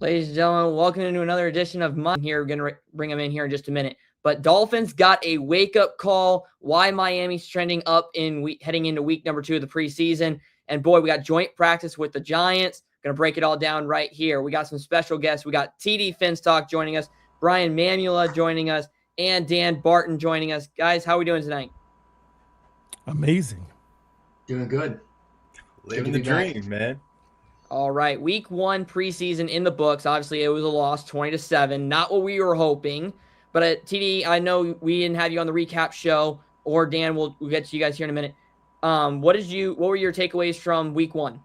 Ladies and gentlemen, welcome into another edition of Mine here. We're going to bring them in here in just a minute. But Dolphins got a wake-up call. Why Miami's trending up heading into week number 2 of the preseason. And boy, we got joint practice with the Giants. Going to break it all down right here. We got some special guests. We got TD Finstock joining us, Brian Mamula joining us, and Dan Barton joining us. Guys, how are we doing tonight? Amazing. Doing good. Living the dream, man. All right, week 1 preseason in the books. Obviously, it was a loss, 20-7. Not what we were hoping. But TD, I know we didn't have you on the recap show, or Dan, we'll get to you guys here in a minute. What were your takeaways from week 1?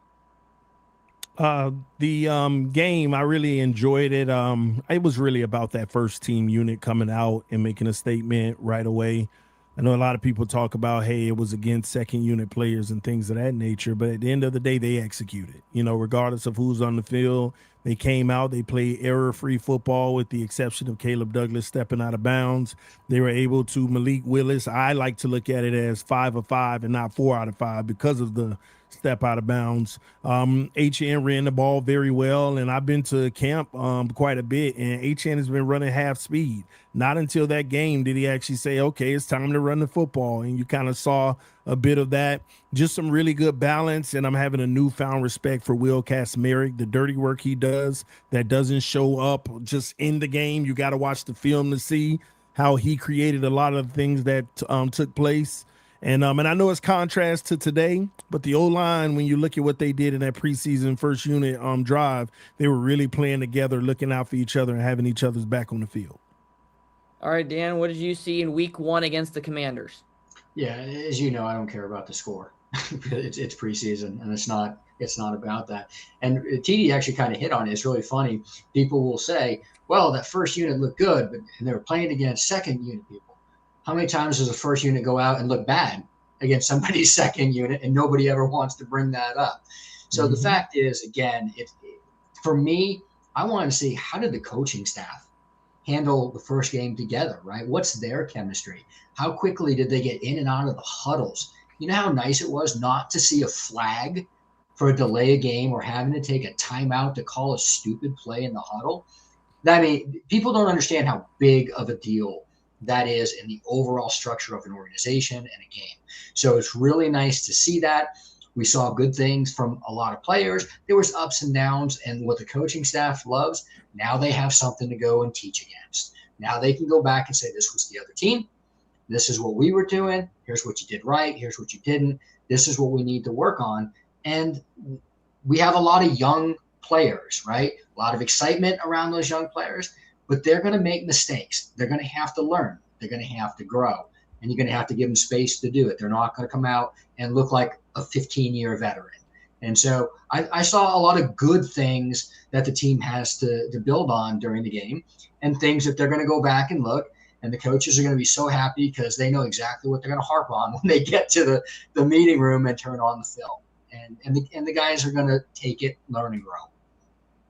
The game, I really enjoyed it. It was really about that first team unit coming out and making a statement right away. I know a lot of people talk about, hey, it was against second unit players and things of that nature, but at the end of the day, they executed. Regardless of who's on the field, they came out, they played error-free football with the exception of Caleb Douglas stepping out of bounds. They were able to Malik Willis. I like to look at it as 5 of 5 and not 4 out of 5 because of the step out of bounds. HN ran the ball very well, and I've been to camp quite a bit, and HN has been running half speed. Not until that game did he actually say, okay, it's time to run the football, and you kind of saw a bit of that. Just some really good balance, and I'm having a newfound respect for Will Kacmarek, the dirty work he does that doesn't show up just in the game. You got to watch the film to see how he created a lot of the things that took place. And I know it's contrast to today, but the O-line, when you look at what they did in that preseason first unit drive, they were really playing together, looking out for each other and having each other's back on the field. All right, Dan, what did you see in week 1 against the Commanders? Yeah, as you know, I don't care about the score. it's preseason, and it's not about that. And TD actually kind of hit on it. It's really funny. People will say, well, that first unit looked good, and they were playing against second unit people. How many times does a first unit go out and look bad against somebody's second unit, and nobody ever wants to bring that up? So the fact is, again, for me, I want to see how did the coaching staff handle the first game together, right? What's their chemistry? How quickly did they get in and out of the huddles? You know how nice it was not to see a flag for a delay of game or having to take a timeout to call a stupid play in the huddle? I mean, people don't understand how big of a deal that is in the overall structure of an organization and a game. So it's really nice to see that. We saw good things from a lot of players. There was ups and downs, and what the coaching staff loves, now they have something to go and teach against. Now they can go back and say, this was the other team. This is what we were doing. Here's what you did right. Here's what you didn't. This is what we need to work on. And we have a lot of young players, right? A lot of excitement around those young players. But they're going to make mistakes. They're going to have to learn. They're going to have to grow. And you're going to have to give them space to do it. They're not going to come out and look like a 15-year veteran. And so I saw a lot of good things that the team has to build on during the game, and things that they're going to go back and look. And the coaches are going to be so happy because they know exactly what they're going to harp on when they get to the meeting room and turn on the film. And the guys are going to take it, learn, and grow.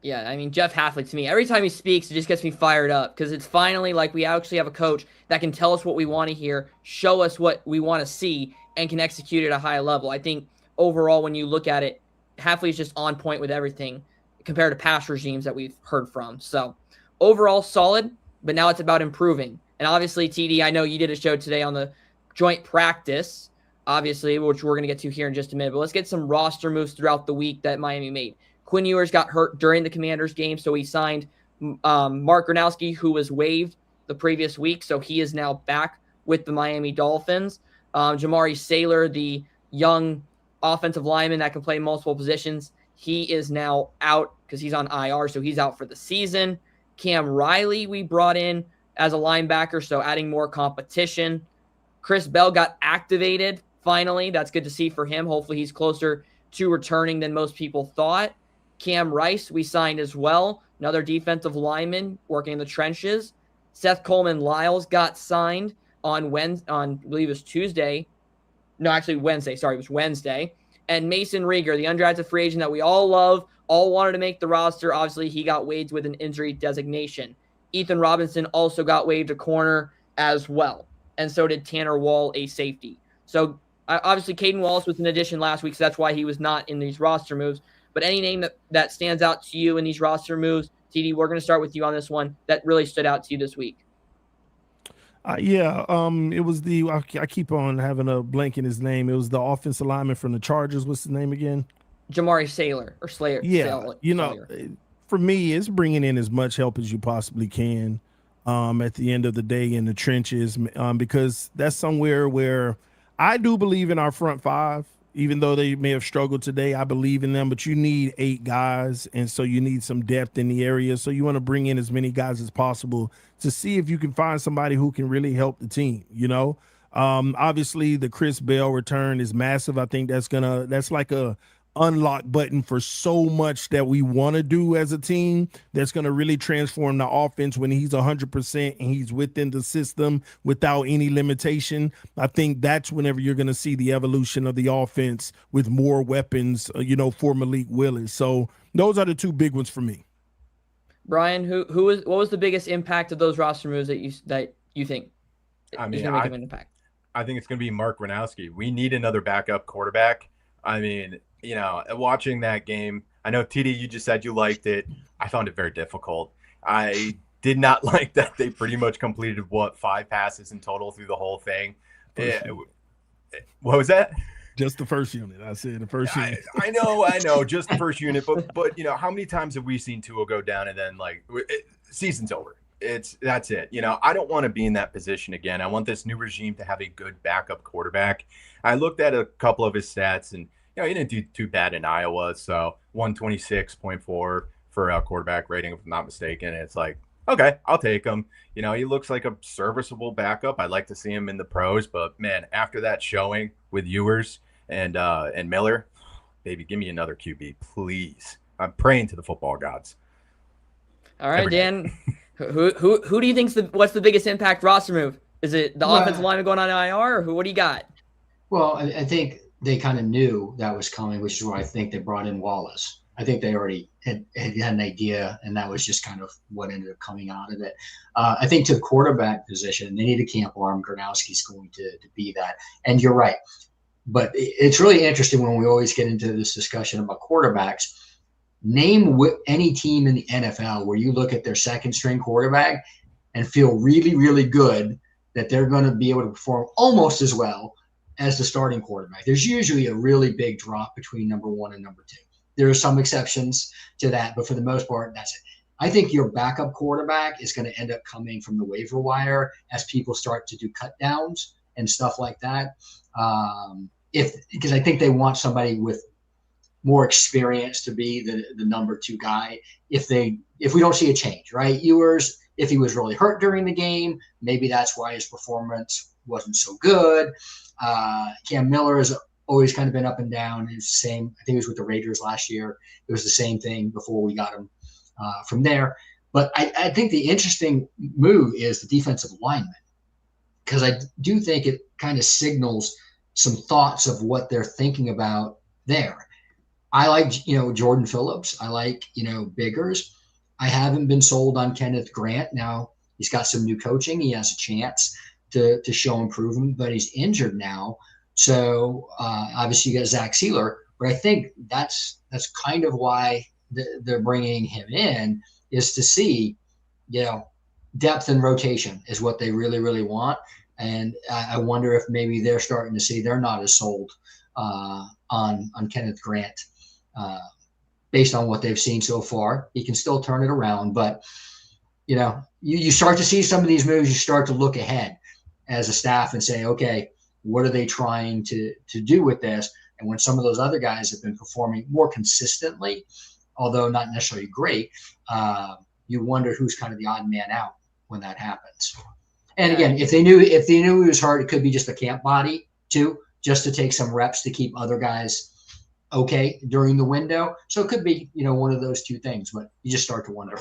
Yeah, I mean, Jeff Hafley, to me, every time he speaks, it just gets me fired up because it's finally like we actually have a coach that can tell us what we want to hear, show us what we want to see, and can execute at a high level. I think overall, when you look at it, Hafley's just on point with everything compared to past regimes that we've heard from. So overall, solid, but now it's about improving. And obviously, TD, I know you did a show today on the joint practice, obviously, which we're going to get to here in just a minute. But let's get some roster moves throughout the week that Miami made. Quinn Ewers got hurt during the Commanders game, so he signed Mark Gronowski, who was waived the previous week, so he is now back with the Miami Dolphins. Jamari Saylor, the young offensive lineman that can play multiple positions, he is now out because he's on IR, so he's out for the season. Cam Riley we brought in as a linebacker, so adding more competition. Chris Bell got activated finally. That's good to see for him. Hopefully he's closer to returning than most people thought. Cam Rice, we signed as well, another defensive lineman working in the trenches. Seth Coleman-Lyles got signed on I believe it was Tuesday. No, actually Wednesday. Sorry, it was Wednesday. And Mason Rieger, the undrafted free agent that we all love, all wanted to make the roster. Obviously, he got waived with an injury designation. Ethan Robinson also got waived a corner as well. And so did Tanner Wall, a safety. So obviously, Caden Wallace was an addition last week, so that's why he was not in these roster moves. But any name that stands out to you in these roster moves TD, we're going to start with you on this one. That really stood out to you this week. It was I keep on having a blank in his name. It was the offensive lineman from the Chargers. What's his name again? Jamari Saylor or Slayer. Yeah, for me, it's bringing in as much help as you possibly can at the end of the day in the trenches, because that's somewhere where I do believe in our front five. Even though they may have struggled today, I believe in them, but you need 8 guys, and so you need some depth in the area. So you want to bring in as many guys as possible to see if you can find somebody who can really help the team, Obviously, the Chris Bell return is massive. I think that's like a unlock button for so much that we want to do as a team that's going to really transform the offense when he's 100% and he's within the system without any limitation. I think that's whenever you're going to see the evolution of the offense with more weapons, for Malik Willis. So those are the 2 big ones for me. Brian, what was the biggest impact of those roster moves that you think is going to make an impact? I think it's going to be Mark Gronowski. We need another backup quarterback. Watching that game, I know, TD, you just said you liked it. I found it very difficult. I did not like that they pretty much completed, 5 passes in total through the whole thing. What was that? Just the first unit. I said the first unit. I know, just the first unit. But how many times have we seen Tua go down and then, season's over? That's it. I don't want to be in that position again. I want this new regime to have a good backup quarterback. I looked at a couple of his stats, and he didn't do too bad in Iowa. So 126.4 for a quarterback rating, if I'm not mistaken. It's like, okay, I'll take him. He looks like a serviceable backup. I'd like to see him in the pros, but man, after that showing with Ewers and Miller, baby, give me another QB, please. I'm praying to the football gods. All right, Dan. Who do you think's what's the biggest impact roster move? Is it the offensive lineman going on IR, or what do you got? Well, I think they kind of knew that was coming, which is why I think they brought in Wallace. I think they already had an idea, and that was just kind of what ended up coming out of it. I think to the quarterback position, they need a camp arm. Gronowski's going to be that. And you're right. But it's really interesting when we always get into this discussion about quarterbacks. Name any team in the NFL where you look at their second string quarterback and feel really, really good that they're going to be able to perform almost as well as the starting quarterback. There's usually a really big drop between number 1 and number 2. There are some exceptions to that, but for the most part, that's it. I think your backup quarterback is going to end up coming from the waiver wire as people start to do cut downs and stuff like that. Because I think they want somebody with more experience to be the number 2 guy. If we don't see a change, right? Ewers, if he was really hurt during the game, maybe that's why his performance wasn't so good. Cam Miller has always kind of been up and down. It's the same. I think it was with the Raiders last year. It was the same thing before we got him from there. But I think the interesting move is the defensive lineman, because I do think it kind of signals some thoughts of what they're thinking about there. I like, Jordan Phillips. I like, Biggers. I haven't been sold on Kenneth Grant. Now he's got some new coaching. He has a chance to show improvement, but he's injured now. So obviously you got Zach Sealer, but I think that's kind of why they're bringing him in, is to see, depth and rotation is what they really, really want. And I wonder if maybe they're starting to see they're not as sold on Kenneth Grant based on what they've seen so far. He can still turn it around, but you start to see some of these moves. You start to look ahead as a staff and say, okay, what are they trying to do with this? And when some of those other guys have been performing more consistently, although not necessarily great, you wonder who's kind of the odd man out when that happens. And again, if they knew he was hurt, it could be just a camp body too, just to take some reps to keep other guys okay during the window. So it could be, one of those two things, but you just start to wonder.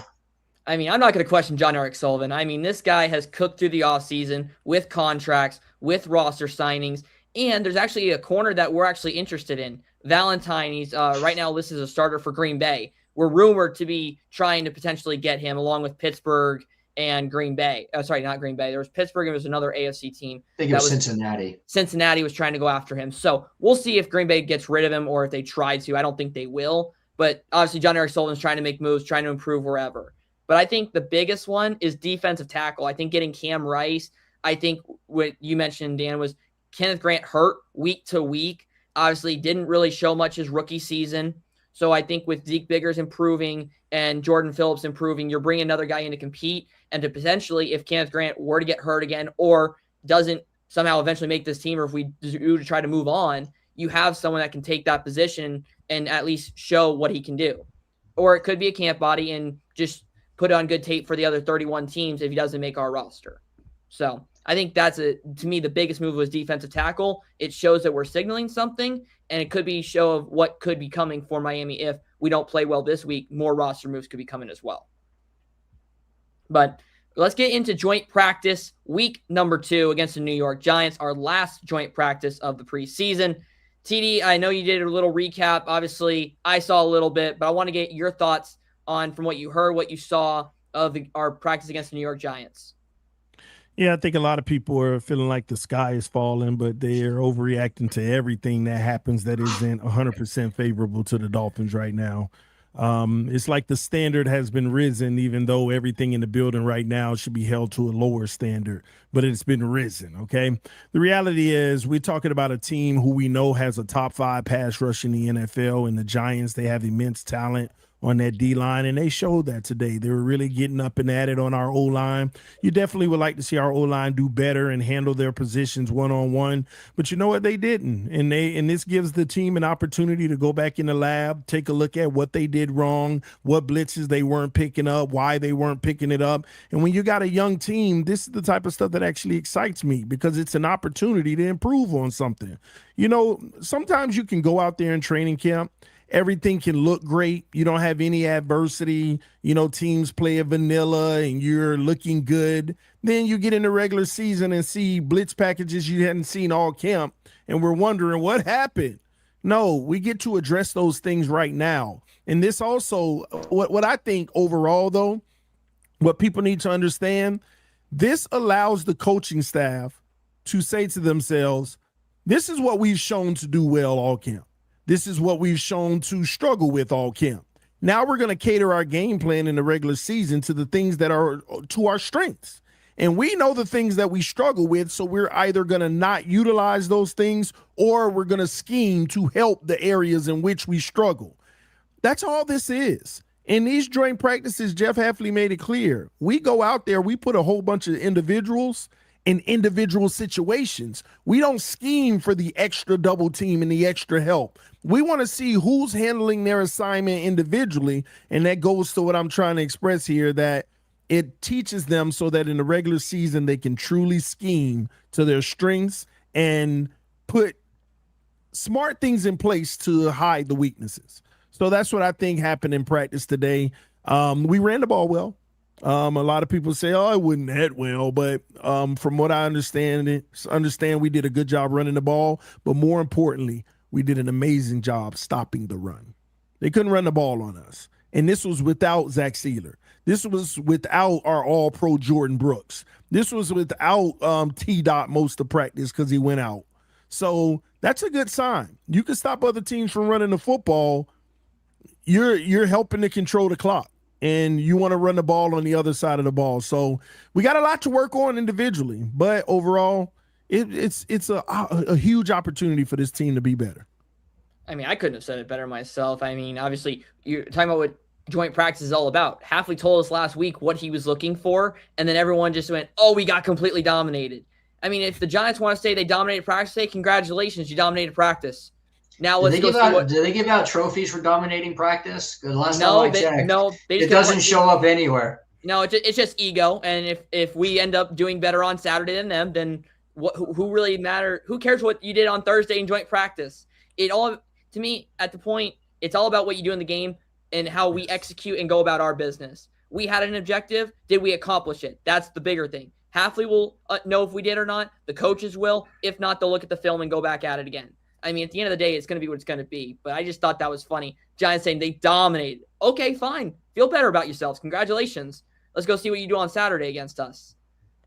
I mean, I'm not going to question John Eric Sullivan. I mean, this guy has cooked through the offseason with contracts, with roster signings, and there's actually a corner that we're actually interested in. Valentine, he's right now listed as a starter for Green Bay. We're rumored to be trying to potentially get him along with Pittsburgh and Green Bay. Sorry, not Green Bay. There was Pittsburgh and there was another AFC team. I think it was Cincinnati. Cincinnati was trying to go after him. So we'll see if Green Bay gets rid of him or if they try to. I don't think they will. But obviously John Eric Sullivan's trying to make moves, trying to improve wherever. But I think the biggest one is defensive tackle. I think getting Cam Rice, I think what you mentioned, Dan, was Kenneth Grant hurt week to week. Obviously didn't really show much his rookie season. So I think with Zeke Biggers improving and Jordan Phillips improving, you're bringing another guy in to compete and to potentially, if Kenneth Grant were to get hurt again or doesn't somehow eventually make this team, or if we do to try to move on, you have someone that can take that position and at least show what he can do. Or it could be a camp body and just put on good tape for the other 31 teams if he doesn't make our roster. So I think to me, the biggest move was defensive tackle. It shows that we're signaling something, and it could be a show of what could be coming for Miami if we don't play well this week. More roster moves could be coming as well. But let's get into joint practice week number 2 against the New York Giants, our last joint practice of the preseason. TD, I know you did a little recap. Obviously, I saw a little bit, but I want to get your thoughts on from what you heard, what you saw of our practice against the New York Giants. Yeah, I think a lot of people are feeling like the sky is falling, but they're overreacting to everything that happens that isn't 100% favorable to the Dolphins right now. It's like the standard has been risen, even though everything in the building right now should be held to a lower standard, but it's been risen. Okay. The reality is we're talking about a team who we know has a top 5 pass rush in the NFL, and the Giants, they have immense talent on that D-line, and they showed that today. They were really getting up and at it on our O-line. You definitely would like to see our O-line do better and handle their positions one-on-one, but you know what? They didn't, and this gives the team an opportunity to go back in the lab, take a look at what they did wrong, what blitzes they weren't picking up, why they weren't picking it up. And when you got a young team, this is the type of stuff that actually excites me because it's an opportunity to improve on something. You know, sometimes you can go out there in training camp, everything can look great. You don't have any adversity. You know, teams play a vanilla and you're looking good. Then you get in the regular season and see blitz packages you hadn't seen all camp, and we're wondering what happened. No, we get to address those things right now. And this also, what I think overall, though, what people need to understand, this allows the coaching staff to say to themselves, this is what we've shown to do well all camp. This is what we've shown to struggle with all camp. Now we're going to cater our game plan in the regular season to the things that are to our strengths. And we know the things that we struggle with, so we're either going to not utilize those things or we're going to scheme to help the areas in which we struggle. That's all this is. In these joint practices, Jeff Hafley made it clear. We go out there, we put a whole bunch of individuals in individual situations. We don't scheme for the extra double team and the extra help. We want to see who's handling their assignment individually, and that goes to what I'm trying to express here, that it teaches them so that in the regular season they can truly scheme to their strengths and put smart things in place to hide the weaknesses. So that's what I think happened in practice today. We ran the ball well. A lot of people say, oh, it wasn't that well, but from what I understand, we did a good job running the ball, but more importantly, we did an amazing job stopping the run. They couldn't run the ball on us. And this was without Zach Sealer. This was without our all-pro Jordan Brooks. This was without T-Dot most of practice because he went out. So that's a good sign. You can stop other teams from running the football. You're helping to control the clock, and you want to run the ball on the other side of the ball. So we got a lot to work on individually, but overall, it's a huge opportunity for this team to be better. I mean, I couldn't have said it better myself. I mean, obviously, you're talking about what joint practice is all about. Hafley told us last week what he was looking for, and then everyone just went, oh, we got completely dominated. I mean, if the Giants want to say they dominated practice today, congratulations, you dominated practice. Now let's go see what. Do they give out trophies for dominating practice? Because last time I checked, it doesn't show up anywhere. No, it's just ego. And if we end up doing better on Saturday than them, then who really matter? Who cares what you did on Thursday in joint practice? It all, to me, at the point, it's all about what you do in the game and how we execute and go about our business. We had an objective. Did we accomplish it? That's the bigger thing. Hafley will know if we did or not. The coaches will. If not, they'll look at the film and go back at it again. I mean, at the end of the day, it's going to be what it's going to be. But I just thought that was funny. Giants saying they dominated. Okay, fine. Feel better about yourselves. Congratulations. Let's go see what you do on Saturday against us.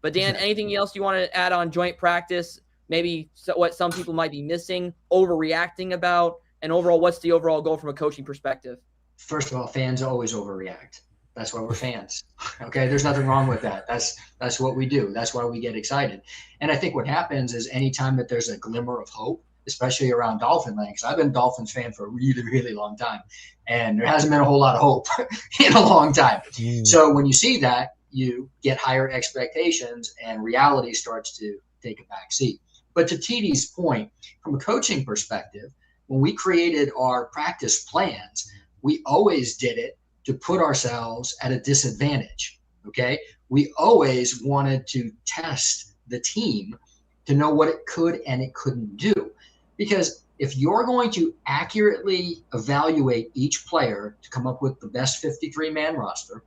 But, Dan, anything else you want to add on joint practice? Maybe what some people might be missing, overreacting about, and overall, what's the overall goal from a coaching perspective? First of all, fans always overreact. That's why we're fans. Okay, there's nothing wrong with that. That's what we do. That's why we get excited. And I think what happens is anytime that there's a glimmer of hope, especially around Dolphin land, because I've been a Dolphins fan for a really, really long time, and there hasn't been a whole lot of hope in a long time. So when you see that, you get higher expectations, and reality starts to take a back seat. But to TD's point, from a coaching perspective, when we created our practice plans, we always did it to put ourselves at a disadvantage. Okay. We always wanted to test the team to know what it could and it couldn't do. Because if you're going to accurately evaluate each player to come up with the best 53-man roster,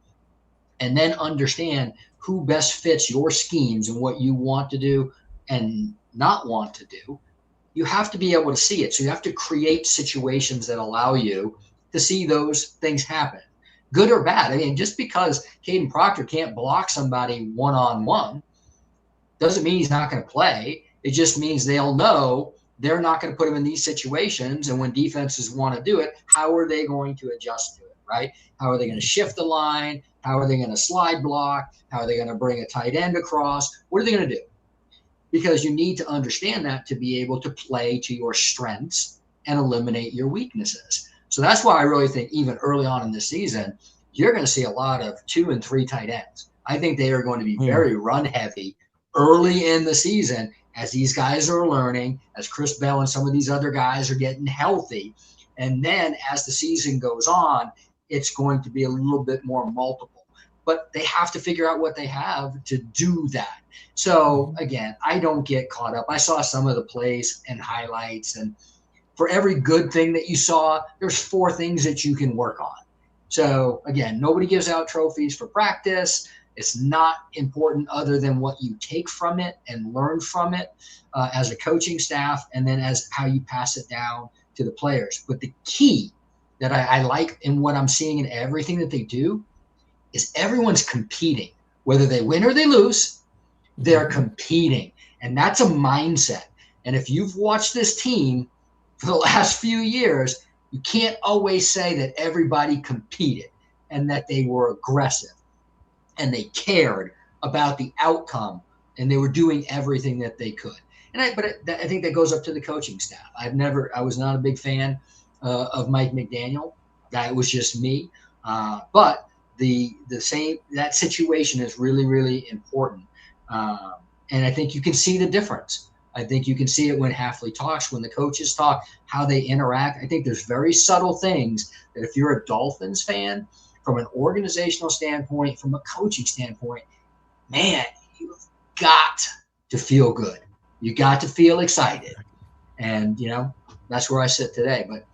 and then understand who best fits your schemes and what you want to do and not want to do, you have to be able to see it. So you have to create situations that allow you to see those things happen, good or bad. I mean, just because Caden Proctor can't block somebody one-on-one doesn't mean he's not going to play. It just means they'll know they're not going to put him in these situations. And when defenses want to do it, how are they going to adjust to it, right? How are they going to shift the line? How are they going to slide block? How are they going to bring a tight end across? What are they going to do? Because you need to understand that to be able to play to your strengths and eliminate your weaknesses. So that's why I really think even early on in the season, you're going to see a lot of 2 and 3 tight ends. I think they are going to be very run heavy early in the season as these guys are learning, as Chris Bell and some of these other guys are getting healthy. And then as the season goes on, it's going to be a little bit more multiple. But they have to figure out what they have to do that. So, again, I don't get caught up. I saw some of the plays and highlights, and for every good thing that you saw, there's 4 things that you can work on. So, again, nobody gives out trophies for practice. It's not important other than what you take from it and learn from it as a coaching staff, and then as how you pass it down to the players. But the key that I like in what I'm seeing in everything that they do is everyone's competing. Whether they win or they lose, they're competing. And that's a mindset. And if you've watched this team for the last few years, you can't always say that everybody competed and that they were aggressive and they cared about the outcome and they were doing everything that they could. But I think that goes up to the coaching staff. I was not a big fan of Mike McDaniel. That was just me. But that situation is really, really important. And I think you can see the difference. I think you can see it when Hafley talks, when the coaches talk, how they interact. I think there's very subtle things that if you're a Dolphins fan, from an organizational standpoint, from a coaching standpoint, man, you've got to feel good. You got to feel excited. And, that's where I sit today. But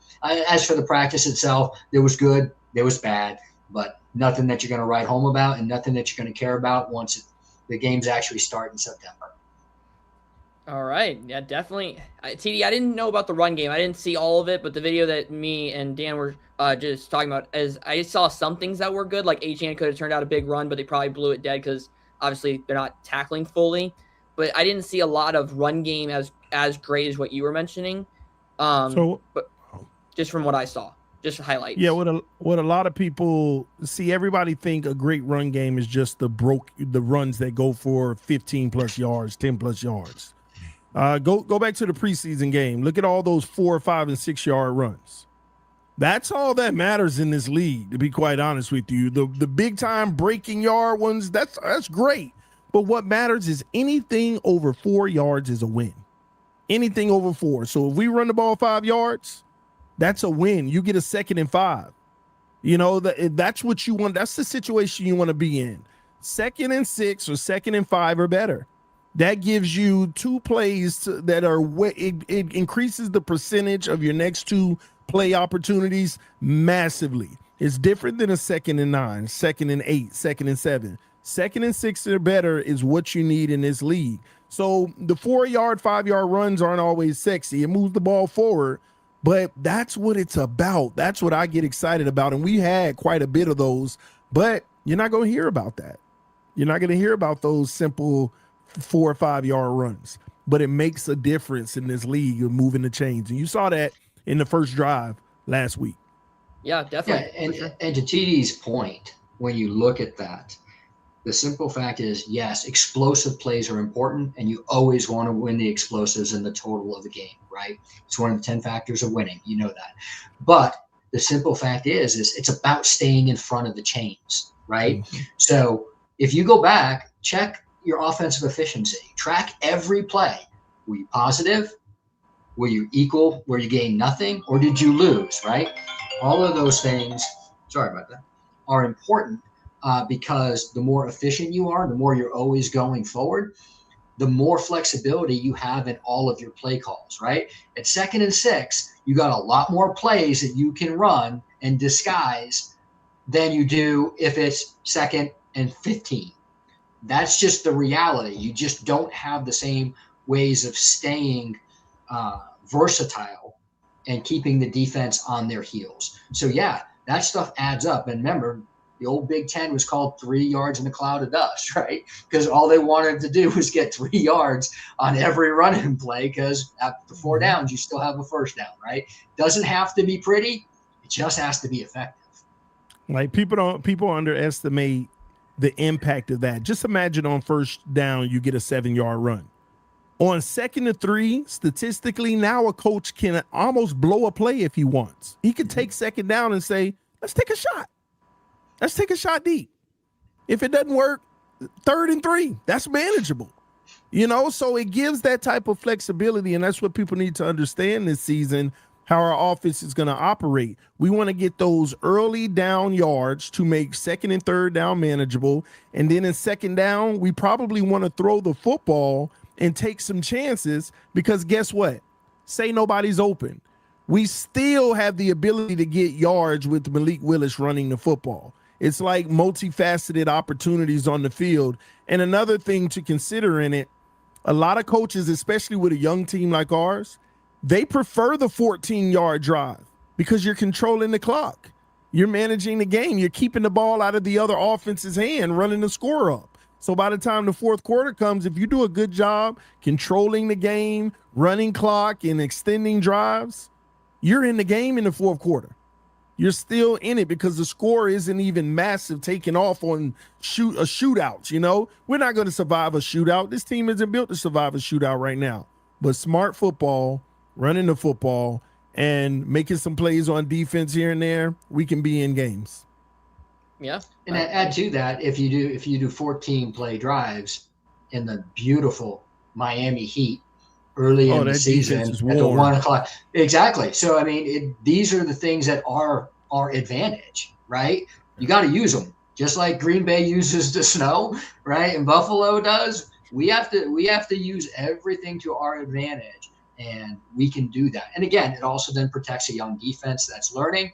as for the practice itself, there was good, there was bad, but nothing that you're going to write home about and nothing that you're going to care about once the games actually start in September. All right. Yeah, definitely. TD, I didn't know about the run game. I didn't see all of it, but the video that me and Dan were just talking about, as I saw some things that were good, like Achane could have turned out a big run, but they probably blew it dead because obviously they're not tackling fully. But I didn't see a lot of run game as great as what you were mentioning. But just from what I saw, just highlights. Yeah, what a lot of people see, everybody think a great run game is just the runs that go for 15 plus yards, 10 plus yards. Go back to the preseason game. Look at all those 4, 5, and 6 yard runs. That's all that matters in this league, to be quite honest with you. The big time breaking yard ones, that's great. But what matters is anything over 4 yards is a win. Anything over 4. So if we run the ball 5 yards, that's a win. You get a 2nd and 5. That's what you want. That's the situation you want to be in. 2nd and 6 or 2nd and 5 or better. That gives you 2 plays that are it increases the percentage of your next 2 play opportunities massively. It's different than a 2nd and 9, 2nd and 8, 2nd and 7. 2nd and 6 or better is what you need in this league. So the 4 yard, 5 yard runs aren't always sexy. It moves the ball forward, but that's what it's about. That's what I get excited about. And we had quite a bit of those, but you're not going to hear about that. You're not going to hear about those simple 4 or 5 yard runs, but it makes a difference in this league of moving the chains. And you saw that in the first drive last week. Yeah, definitely. Yeah, and to TD's point, when you look at that. The simple fact is, yes, explosive plays are important, and you always want to win the explosives in the total of the game, right? It's one of the 10 factors of winning. You know that. But the simple fact is it's about staying in front of the chains, right? Mm-hmm. So if you go back, check your offensive efficiency, track every play. Were you positive? Were you equal? Were you gain nothing? Or did you lose, right? All of those things, sorry about that, are important because the more efficient you are, the more you're always going forward, the more flexibility you have in all of your play calls, right? At 2nd and 6, you got a lot more plays that you can run and disguise than you do if it's 2nd and 15. That's just the reality. You just don't have the same ways of staying versatile and keeping the defense on their heels. So yeah, that stuff adds up. And remember, the old Big Ten was called 3 yards in a cloud of dust, right? Because all they wanted to do was get 3 yards on every running play, because after 4 downs, you still have a first down, right? Doesn't have to be pretty. It just has to be effective. Like people underestimate the impact of that. Just imagine on first down, you get a 7-yard run. On 2nd and 3, statistically, now a coach can almost blow a play if he wants. He could take 2nd down and say, let's take a shot. Let's take a shot deep. If it doesn't work, 3rd and 3, that's manageable. So it gives that type of flexibility, and that's what people need to understand this season, how our offense is going to operate. We want to get those early down yards to make 2nd and 3rd down manageable, and then in 2nd down, we probably want to throw the football and take some chances, because guess what? Say nobody's open. We still have the ability to get yards with Malik Willis running the football. It's like multifaceted opportunities on the field. And another thing to consider in it, a lot of coaches, especially with a young team like ours, they prefer the 14-yard drive because you're controlling the clock. You're managing the game. You're keeping the ball out of the other offense's hand, running the score up. So by the time the 4th quarter comes, if you do a good job controlling the game, running clock, and extending drives, you're in the game in the 4th quarter. You're still in it because the score isn't even massive taking off on shootouts. We're not going to survive a shootout. This team isn't built to survive a shootout right now. But smart football, running the football, and making some plays on defense here and there, we can be in games. Yeah. And add to that, if you do 14 play drives in the beautiful Miami Heat early in the season at the 1 o'clock. Exactly. So, I mean, these are the things that are our advantage, right? You got to use them, just like Green Bay uses the snow, right? And Buffalo does. We have to use everything to our advantage, and we can do that. And again, it also then protects a young defense that's learning,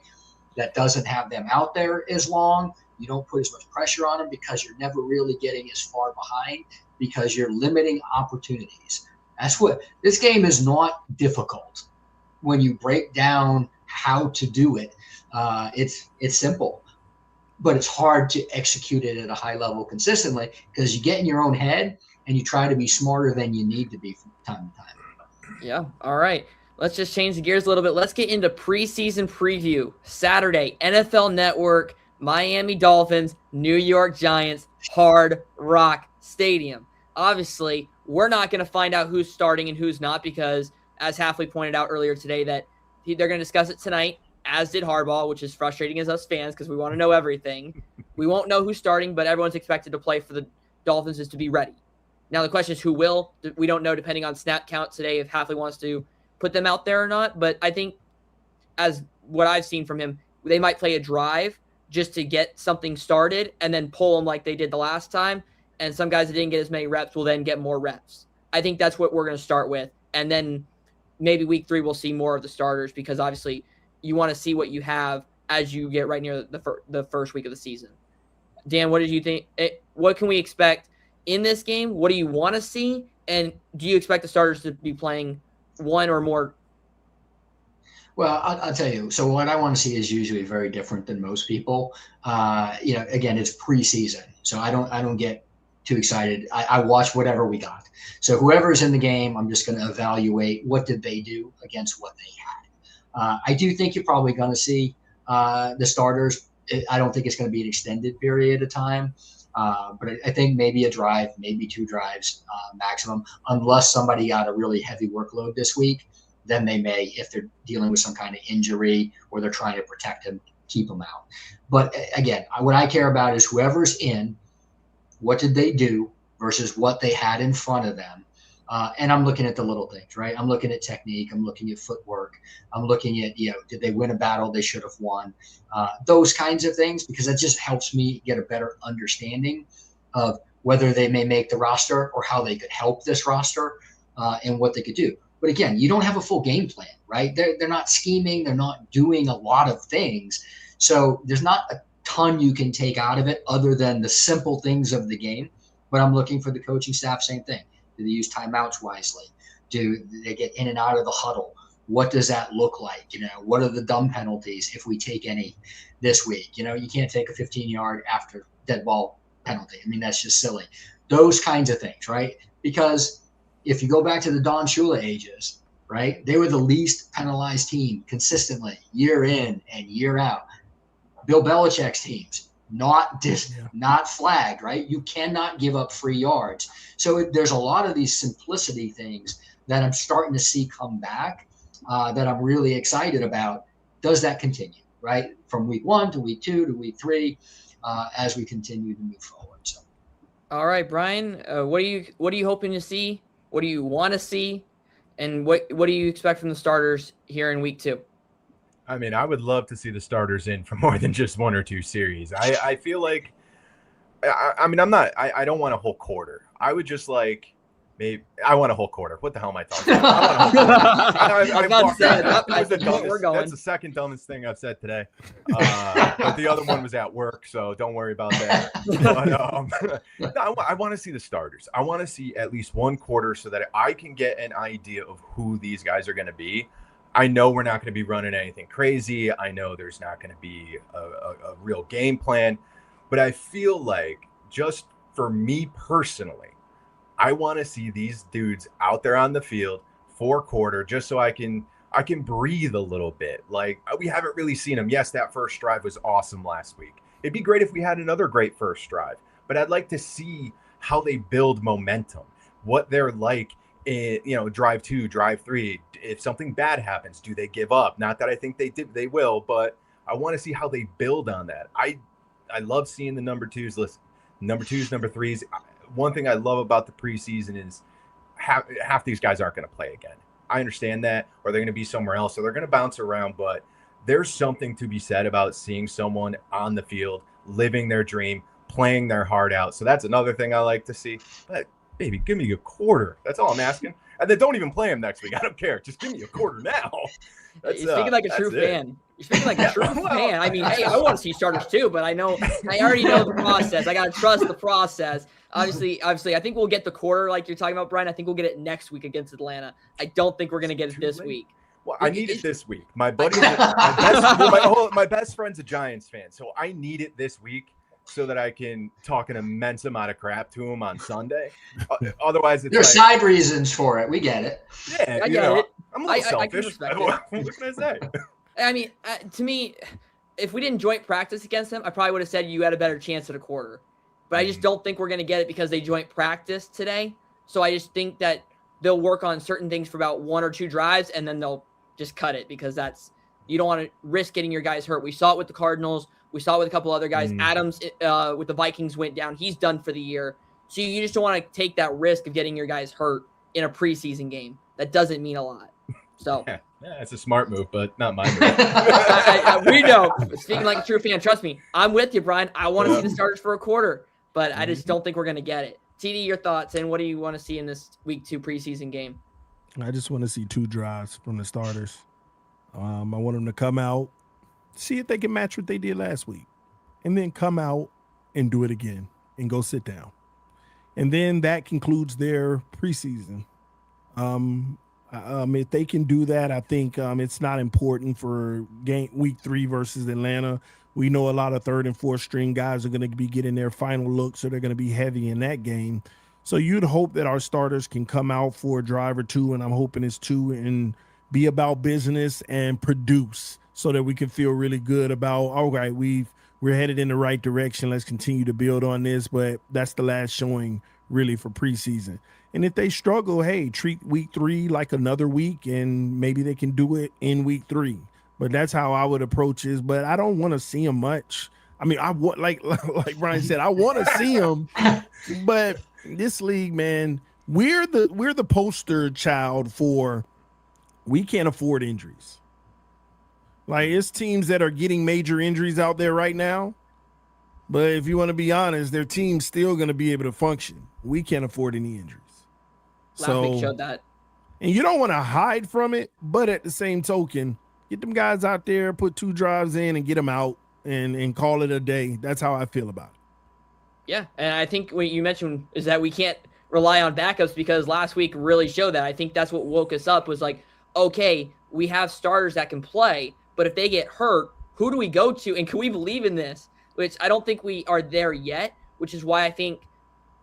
that doesn't have them out there as long. You don't put as much pressure on them because you're never really getting as far behind, because you're limiting opportunities. That's what this game is not difficult when you break down how to do it. It's simple, but it's hard to execute it at a high level consistently, because you get in your own head and you try to be smarter than you need to be from time to time. Yeah. All right. Let's just change the gears a little bit. Let's get into preseason preview. Saturday, NFL Network, Miami Dolphins, New York Giants, Hard Rock Stadium. Obviously, we're not going to find out who's starting and who's not, because, as Halfley pointed out earlier today, that they're going to discuss it tonight, as did Harbaugh, which is frustrating as us fans because we want to know everything. We won't know who's starting, but everyone's expected to play for the Dolphins is to be ready. Now, the question is who will. We don't know, depending on snap count today, if Halfley wants to put them out there or not. But I think, as what I've seen from him, they might play a drive just to get something started and then pull them like they did the last time. And some guys that didn't get as many reps will then get more reps. I think that's what we're going to start with. And then maybe week 3 we'll see more of the starters, because obviously you want to see what you have as you get right near the first week of the season. Dan, what did you think? What can we expect in this game? What do you want to see? And do you expect the starters to be playing one or more? Well, I'll tell you. So what I want to see is usually very different than most people. Again, it's preseason, so I don't get too excited. I watch whatever we got. So whoever's in the game, I'm just going to evaluate what did they do against what they had. I do think you're probably going to see the starters I don't think it's going to be an extended period of time. But I think maybe a drive, maybe 2 drives maximum, unless somebody got a really heavy workload this week. Then they may, if they're dealing with some kind of injury or they're trying to protect him, keep him out. But again, what I care about is whoever's in, what did they do versus what they had in front of them. And I'm looking at the little things, right? I'm looking at technique. I'm looking at footwork. I'm looking at, did they win a battle they should have won? Those kinds of things, because that just helps me get a better understanding of whether they may make the roster or how they could help this roster and what they could do. But again, you don't have a full game plan, right? They're not scheming. They're not doing a lot of things. So there's not a ton you can take out of it other than the simple things of the game. But I'm looking for the coaching staff, same thing. Do they use timeouts wisely? Do they get in and out of the huddle? What does that look like? What are the dumb penalties if we take any this week? You can't take a 15-yard after dead ball penalty. I mean, that's just silly. Those kinds of things, right? Because if you go back to the Don Shula ages, right, they were the least penalized team consistently year in and year out. Bill Belichick's teams, not flagged, right? You cannot give up free yards. So there's a lot of these simplicity things that I'm starting to see come back that I'm really excited about. Does that continue, right? From week 1 to week 2 to week 3 as we continue to move forward. So, all right, Brian, what are you hoping to see? What do you want to see? And what do you expect from the starters here in week 2? I mean, I would love to see the starters in for more than just 1 or 2 series. I feel like, I don't want a whole quarter. I would just like, maybe, I want a whole quarter. What the hell am I talking about? That's the second dumbest thing I've said today. But the other one was at work, so don't worry about that. But, I want to see the starters. I want to see at least 1 quarter so that I can get an idea of who these guys are going to be. I know we're not going to be running anything crazy. I know there's not going to be a real game plan. But I feel like, just for me personally, I want to see these dudes out there on the field for a quarter just so I can breathe a little bit. Like, we haven't really seen them. Yes, that first drive was awesome last week. It'd be great if we had another great first drive. But I'd like to see how they build momentum, what they're like in, drive 2, drive 3. If something bad happens, do they give up? Not that I think they will, but I want to see how they build on that. I love seeing the number 2s. Listen, number 2s, number 3s. One thing I love about the preseason is half these guys aren't going to play again. I understand that, or they're going to be somewhere else, so they're going to bounce around. But there's something to be said about seeing someone on the field, living their dream, playing their heart out. So that's another thing I like to see. But baby, give me a quarter. That's all I'm asking. And then don't even play him next week. I don't care. Just give me a quarter now. You're speaking like a true fan. You're speaking like a true fan. I mean, hey, I want to see starters too, but I already know the process. I got to trust the process. Obviously, I think we'll get the quarter like you're talking about, Brian. I think we'll get it next week against Atlanta. I don't think we're going to get it this week. Well, I need it this week. My buddy, my best friend's a Giants fan, so I need it this week so that I can talk an immense amount of crap to him on Sunday. Otherwise, it's there's side reasons for it. We get it. Yeah, I get it. I'm a little selfish. I can respect it. What can I say? I mean, to me, if we didn't joint practice against them, I probably would have said you had a better chance at a quarter. But I just don't think we're going to get it because they joint practice today. So I just think that they'll work on certain things for about 1 or 2 drives, and then they'll just cut it because you don't want to risk getting your guys hurt. We saw it with the Cardinals. We saw it with a couple other guys. Adams with the Vikings went down. He's done for the year. So you just don't want to take that risk of getting your guys hurt in a preseason game. That doesn't mean a lot. So yeah, it's a smart move, but not my move. We know. Speaking like a true fan, trust me, I'm with you, Brian. I want to see the starters for a quarter, but I just don't think we're going to get it. TD, your thoughts, and what do you want to see in this week 2 preseason game? I just want to see 2 drives from the starters. I want them to come out, see if they can match what they did last week, and then come out and do it again and go sit down. And then that concludes their preseason. If they can do that, I think it's not important for week 3 versus Atlanta. We know a lot of 3rd and 4th string guys are going to be getting their final look, so they're going to be heavy in that game. So you'd hope that our starters can come out for a drive or 2, and I'm hoping it's 2, and be about business and produce so that we can feel really good about, all right, we've we're headed in the right direction. Let's continue to build on this. But that's the last showing really for preseason. And if they struggle, hey, treat week 3 like another week, and maybe they can do it in week 3. But that's how I would approach it. But I don't want to see them much. I mean, I want like Brian said, I want to see them. But this league, man, we're the poster child for we can't afford injuries. Like, it's teams that are getting major injuries out there right now. But if you want to be honest, their team's still going to be able to function. We can't afford any injuries. Last week showed that. And you don't want to hide from it, but at the same token, get them guys out there, put 2 drives in and get them out and call it a day. That's how I feel about it. Yeah, and I think what you mentioned is that we can't rely on backups, because last week really showed that. I think that's what woke us up, was like, okay, we have starters that can play, but if they get hurt, who do we go to? And can we believe in this? Which I don't think we are there yet, which is why I think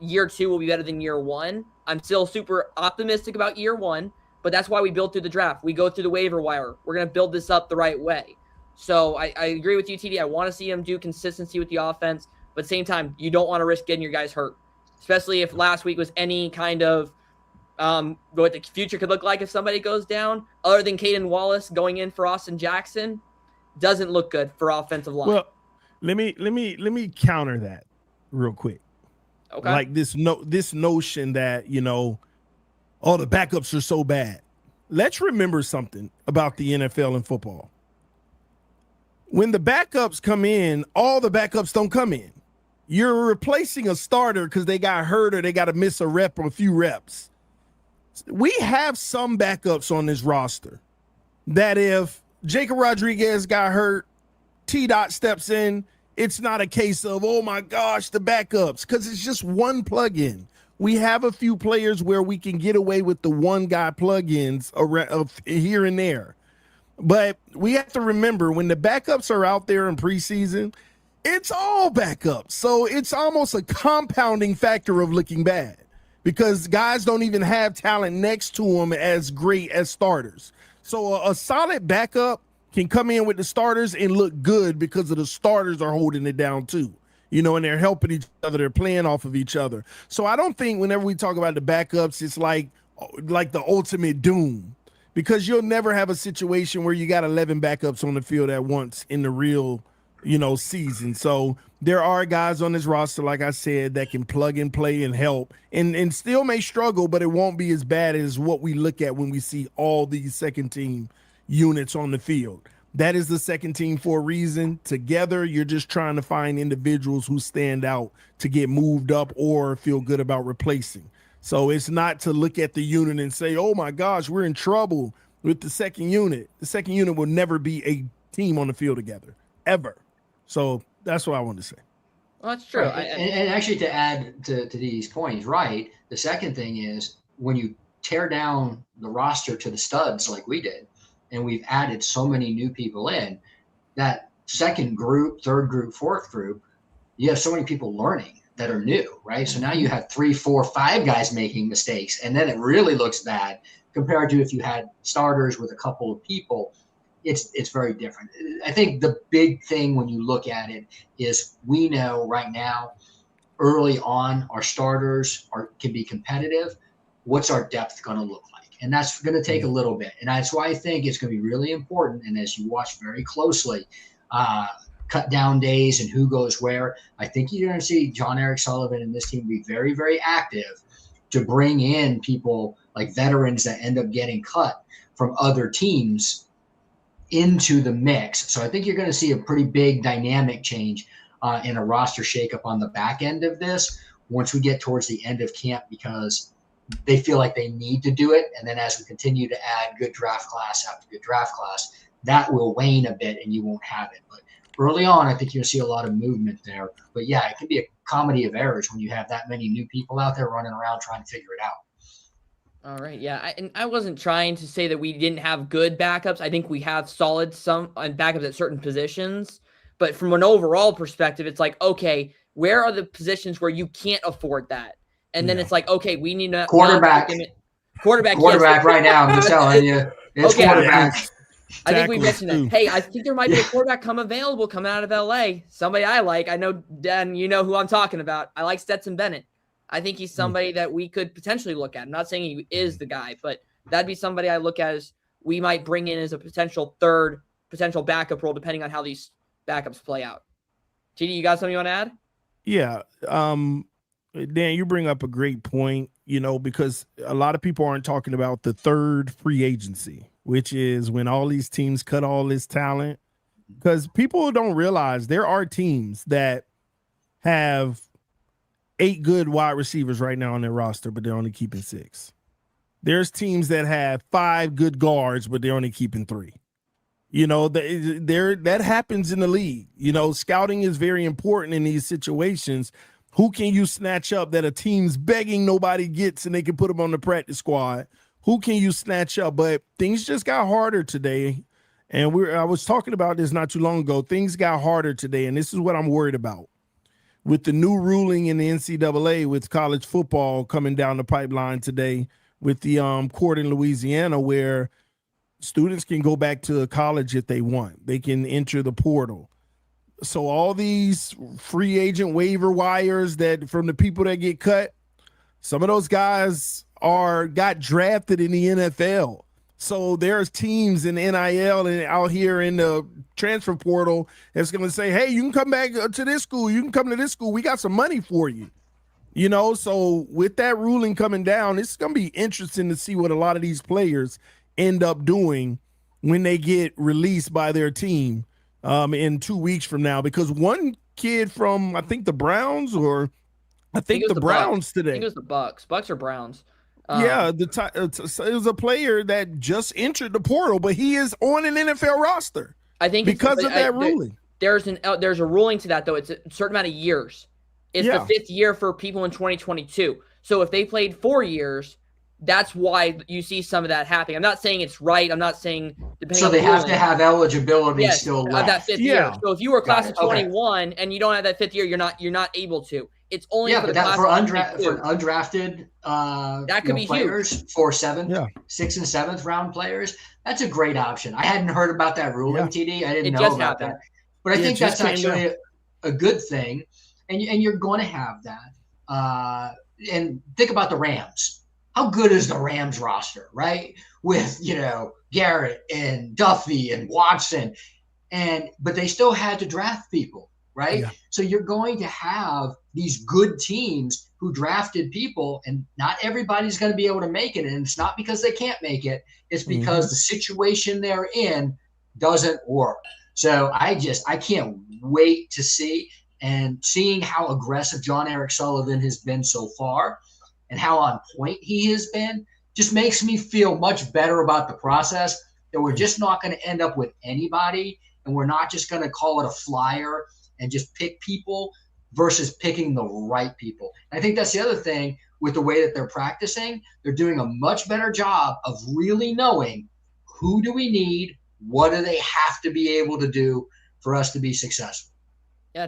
year 2 will be better than year 1. I'm still super optimistic about year 1, but that's why we build through the draft. We go through the waiver wire. We're going to build this up the right way. So I agree with you, TD. I want to see him do consistency with the offense, but at the same time, you don't want to risk getting your guys hurt, especially if last week was any kind of what the future could look like if somebody goes down, other than Caden Wallace going in for Austin Jackson. Doesn't look good for offensive line. Well, let me counter that real quick. Okay. Like this notion that, you know, oh, the backups are so bad. Let's remember something about the NFL and football. When the backups come in, all the backups don't come in. You're replacing a starter because they got hurt or they got to miss a rep or a few reps. We have some backups on this roster that if Jacob Rodriguez got hurt, T-Dot steps in, it's not a case of, oh my gosh, the backups, because it's just one plug-in. We have a few players where we can get away with the one guy plug-ins here and there. But we have to remember, when the backups are out there in preseason, it's all backups. So it's almost a compounding factor of looking bad, because guys don't even have talent next to them as great as starters. So a solid backup can come in with the starters and look good because of the starters are holding it down too, you know, and they're helping each other. They're playing off of each other. So I don't think whenever we talk about the backups, it's like the ultimate doom, because you'll never have a situation where you got 11 backups on the field at once in the real, you know, season. So there are guys on this roster, like I said, that can plug and play and help and still may struggle, but it won't be as bad as what we look at when we see all these second team units on the field. That is the second team for a reason. Together, you're just trying to find individuals who stand out to get moved up or feel good about replacing. So it's not to look at the unit and say, oh my gosh, we're in trouble with the second unit. The second unit will never be a team on the field together, ever. So that's what I wanted to say. Well, that's true. Right. And actually, to add to these points, right, the second thing is when you tear down the roster to the studs like we did, and we've added so many new people in, that second group, third group, fourth group, you have so many people learning that are new, right? So now you have 3, 4, 5 guys making mistakes, and then it really looks bad compared to if you had starters with a couple of people. It's very different. I think the big thing when you look at it is we know right now, early on, our starters can be competitive. What's our depth going to look like? And that's going to take a little bit. And that's why I think it's going to be really important. And as you watch very closely, cut down days and who goes where, I think you're going to see John Eric Sullivan and this team be very, very active to bring in people like veterans that end up getting cut from other teams into the mix. So I think you're going to see a pretty big dynamic change in a roster shakeup on the back end of this once we get towards the end of camp, because they feel like they need to do it. And then as we continue to add good draft class after good draft class, that will wane a bit and you won't have it. But early on, I think you'll see a lot of movement there. But yeah, it can be a comedy of errors when you have that many new people out there running around trying to figure it out. All right, yeah, I wasn't trying to say that we didn't have good backups. I think we have solid backups at certain positions. But from an overall perspective, it's like, okay, where are the positions where you can't afford that? And then it's like, okay, we need to quarterback yes, right now. I'm just telling you, it's okay, quarterback. I think we mentioned too. that. Hey, I think there might be a quarterback come available coming out of LA. Somebody I like. I know, Dan, you know who I'm talking about. I like Stetson Bennett. I think he's somebody that we could potentially look at. I'm not saying he is the guy, but that'd be somebody I look at as we might bring in as a potential third, potential backup role, depending on how these backups play out. TD, you got something you want to add? Yeah. Dan, you bring up a great point, because a lot of people aren't talking about the third free agency, which is when all these teams cut all this talent, because people don't realize there are teams that have 8 good wide receivers right now on their roster, but they're only keeping 6. There's teams that have 5 good guards, but they're only keeping 3. That happens in the league. Scouting is very important in these situations. Who can you snatch up that a team's begging nobody gets and they can put them on the practice squad? Who can you snatch up? But things just got harder today. And I was talking about this not too long ago. Things got harder today, and this is what I'm worried about. With the new ruling in the NCAA with college football coming down the pipeline today, with the court in Louisiana where students can go back to college if they want. They can enter the portal. So all these free agent waiver wires that from the people that get cut, some of those guys got drafted in the NFL. So there's teams in NIL and out here in the transfer portal that's going to say, hey, you can come back to this school. You can come to this school. We got some money for you. So with that ruling coming down, it's going to be interesting to see what a lot of these players end up doing when they get released by their team in 2 weeks from now. Because one kid from, I think the Browns I think the Browns today. I think it was the Bucks. Bucks or Browns. It was a player that just entered the portal, but he is on an NFL roster. I think because of that ruling. There's a ruling to that, though. It's a certain amount of years. It's the 5th year for people in 2022. So if they played 4 years, that's why you see some of that happening. I'm not saying it's right. I'm not saying depending. So they have to have eligibility still left. That 5th year. So if you were class of 21 and you don't have that 5th year, you're not able to. It's only for the class for undrafted that could be players, huge. for 6th and 7th round players. That's a great option. I hadn't heard about that ruling, TD. I didn't know about that. But I think that's actually a good thing. And you're going to have that. And think about the Rams. How good is the Rams roster, right? With, Garrett and Duffy and Watson. But they still had to draft people, right? Yeah. So you're going to have these good teams who drafted people, and not everybody's going to be able to make it. And it's not because they can't make it. It's because the situation they're in doesn't work. So I can't wait to see. And seeing how aggressive John Eric Sullivan has been so far and how on point he has been just makes me feel much better about the process, that we're just not going to end up with anybody, and we're not just going to call it a flyer and just pick people versus picking the right people. And I think that's the other thing with the way that they're practicing. They're doing a much better job of really knowing who do we need, what do they have to be able to do for us to be successful. Yeah,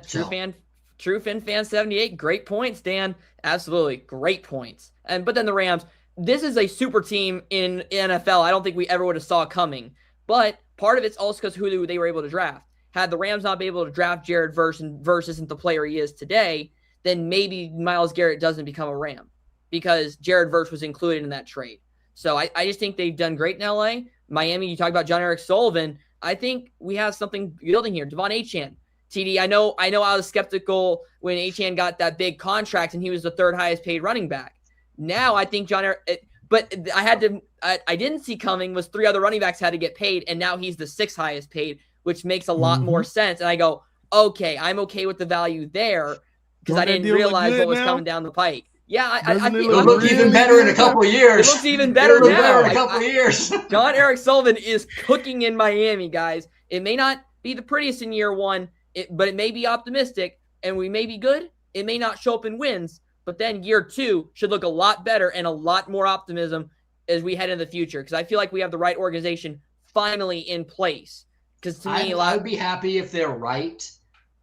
True Fin Fan 78. Great points, Dan. Absolutely great points. But then the Rams, this is a super team in NFL. I don't think we ever would have saw coming. But part of it's also because who they were able to draft. Had the Rams not been able to draft Jared Verse, and Verse isn't the player he is today, then maybe Myles Garrett doesn't become a Ram because Jared Verse was included in that trade. So I just think they've done great in LA. Miami, you talk about John Eric Sullivan. I think we have something building here. Devon Achane. TD, I know I was skeptical when Achane got that big contract and he was the 3rd highest paid running back. Now I think but I didn't see coming was 3 other running backs had to get paid, and now he's the 6th highest paid, which makes a lot more sense. And I go, okay, I'm okay with the value there because I didn't realize what was coming down the pike. Yeah, I think it'll look even better in a couple of years. It looks even better now. In a couple of years. John Eric Sullivan is cooking in Miami, guys. It may not be the prettiest in year 1. But it may be optimistic, and we may be good. It may not show up in wins, but then year 2 should look a lot better and a lot more optimism as we head into the future, because I feel like we have the right organization finally in place. Because to me, I would be happy if they're right.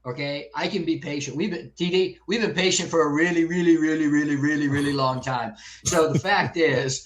Okay, I can be patient. We've been patient for a really, really, really, really, really, really long time. So the fact is,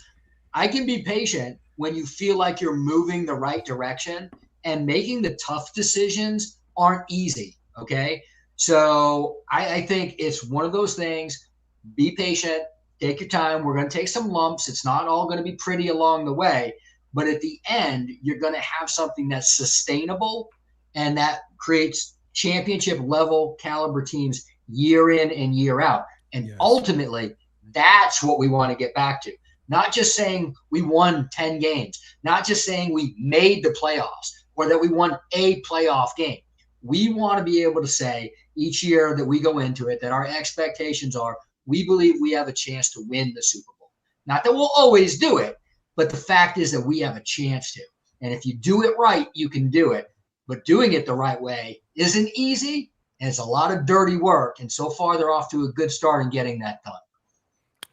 I can be patient when you feel like you're moving the right direction, and making the tough decisions aren't easy. Okay. So I think it's one of those things. Be patient, take your time. We're going to take some lumps. It's not all going to be pretty along the way, but at the end, you're going to have something that's sustainable and that creates championship level caliber teams year in and year out. And ultimately, that's what we want to get back to. Not just saying we won 10 games, not just saying we made the playoffs or that we won a playoff game. We want to be able to say each year that we go into it that our expectations are we believe we have a chance to win the Super Bowl. Not that we'll always do it, but the fact is that we have a chance to. And if you do it right, you can do it. But doing it the right way isn't easy, and it's a lot of dirty work. And so far, they're off to a good start in getting that done.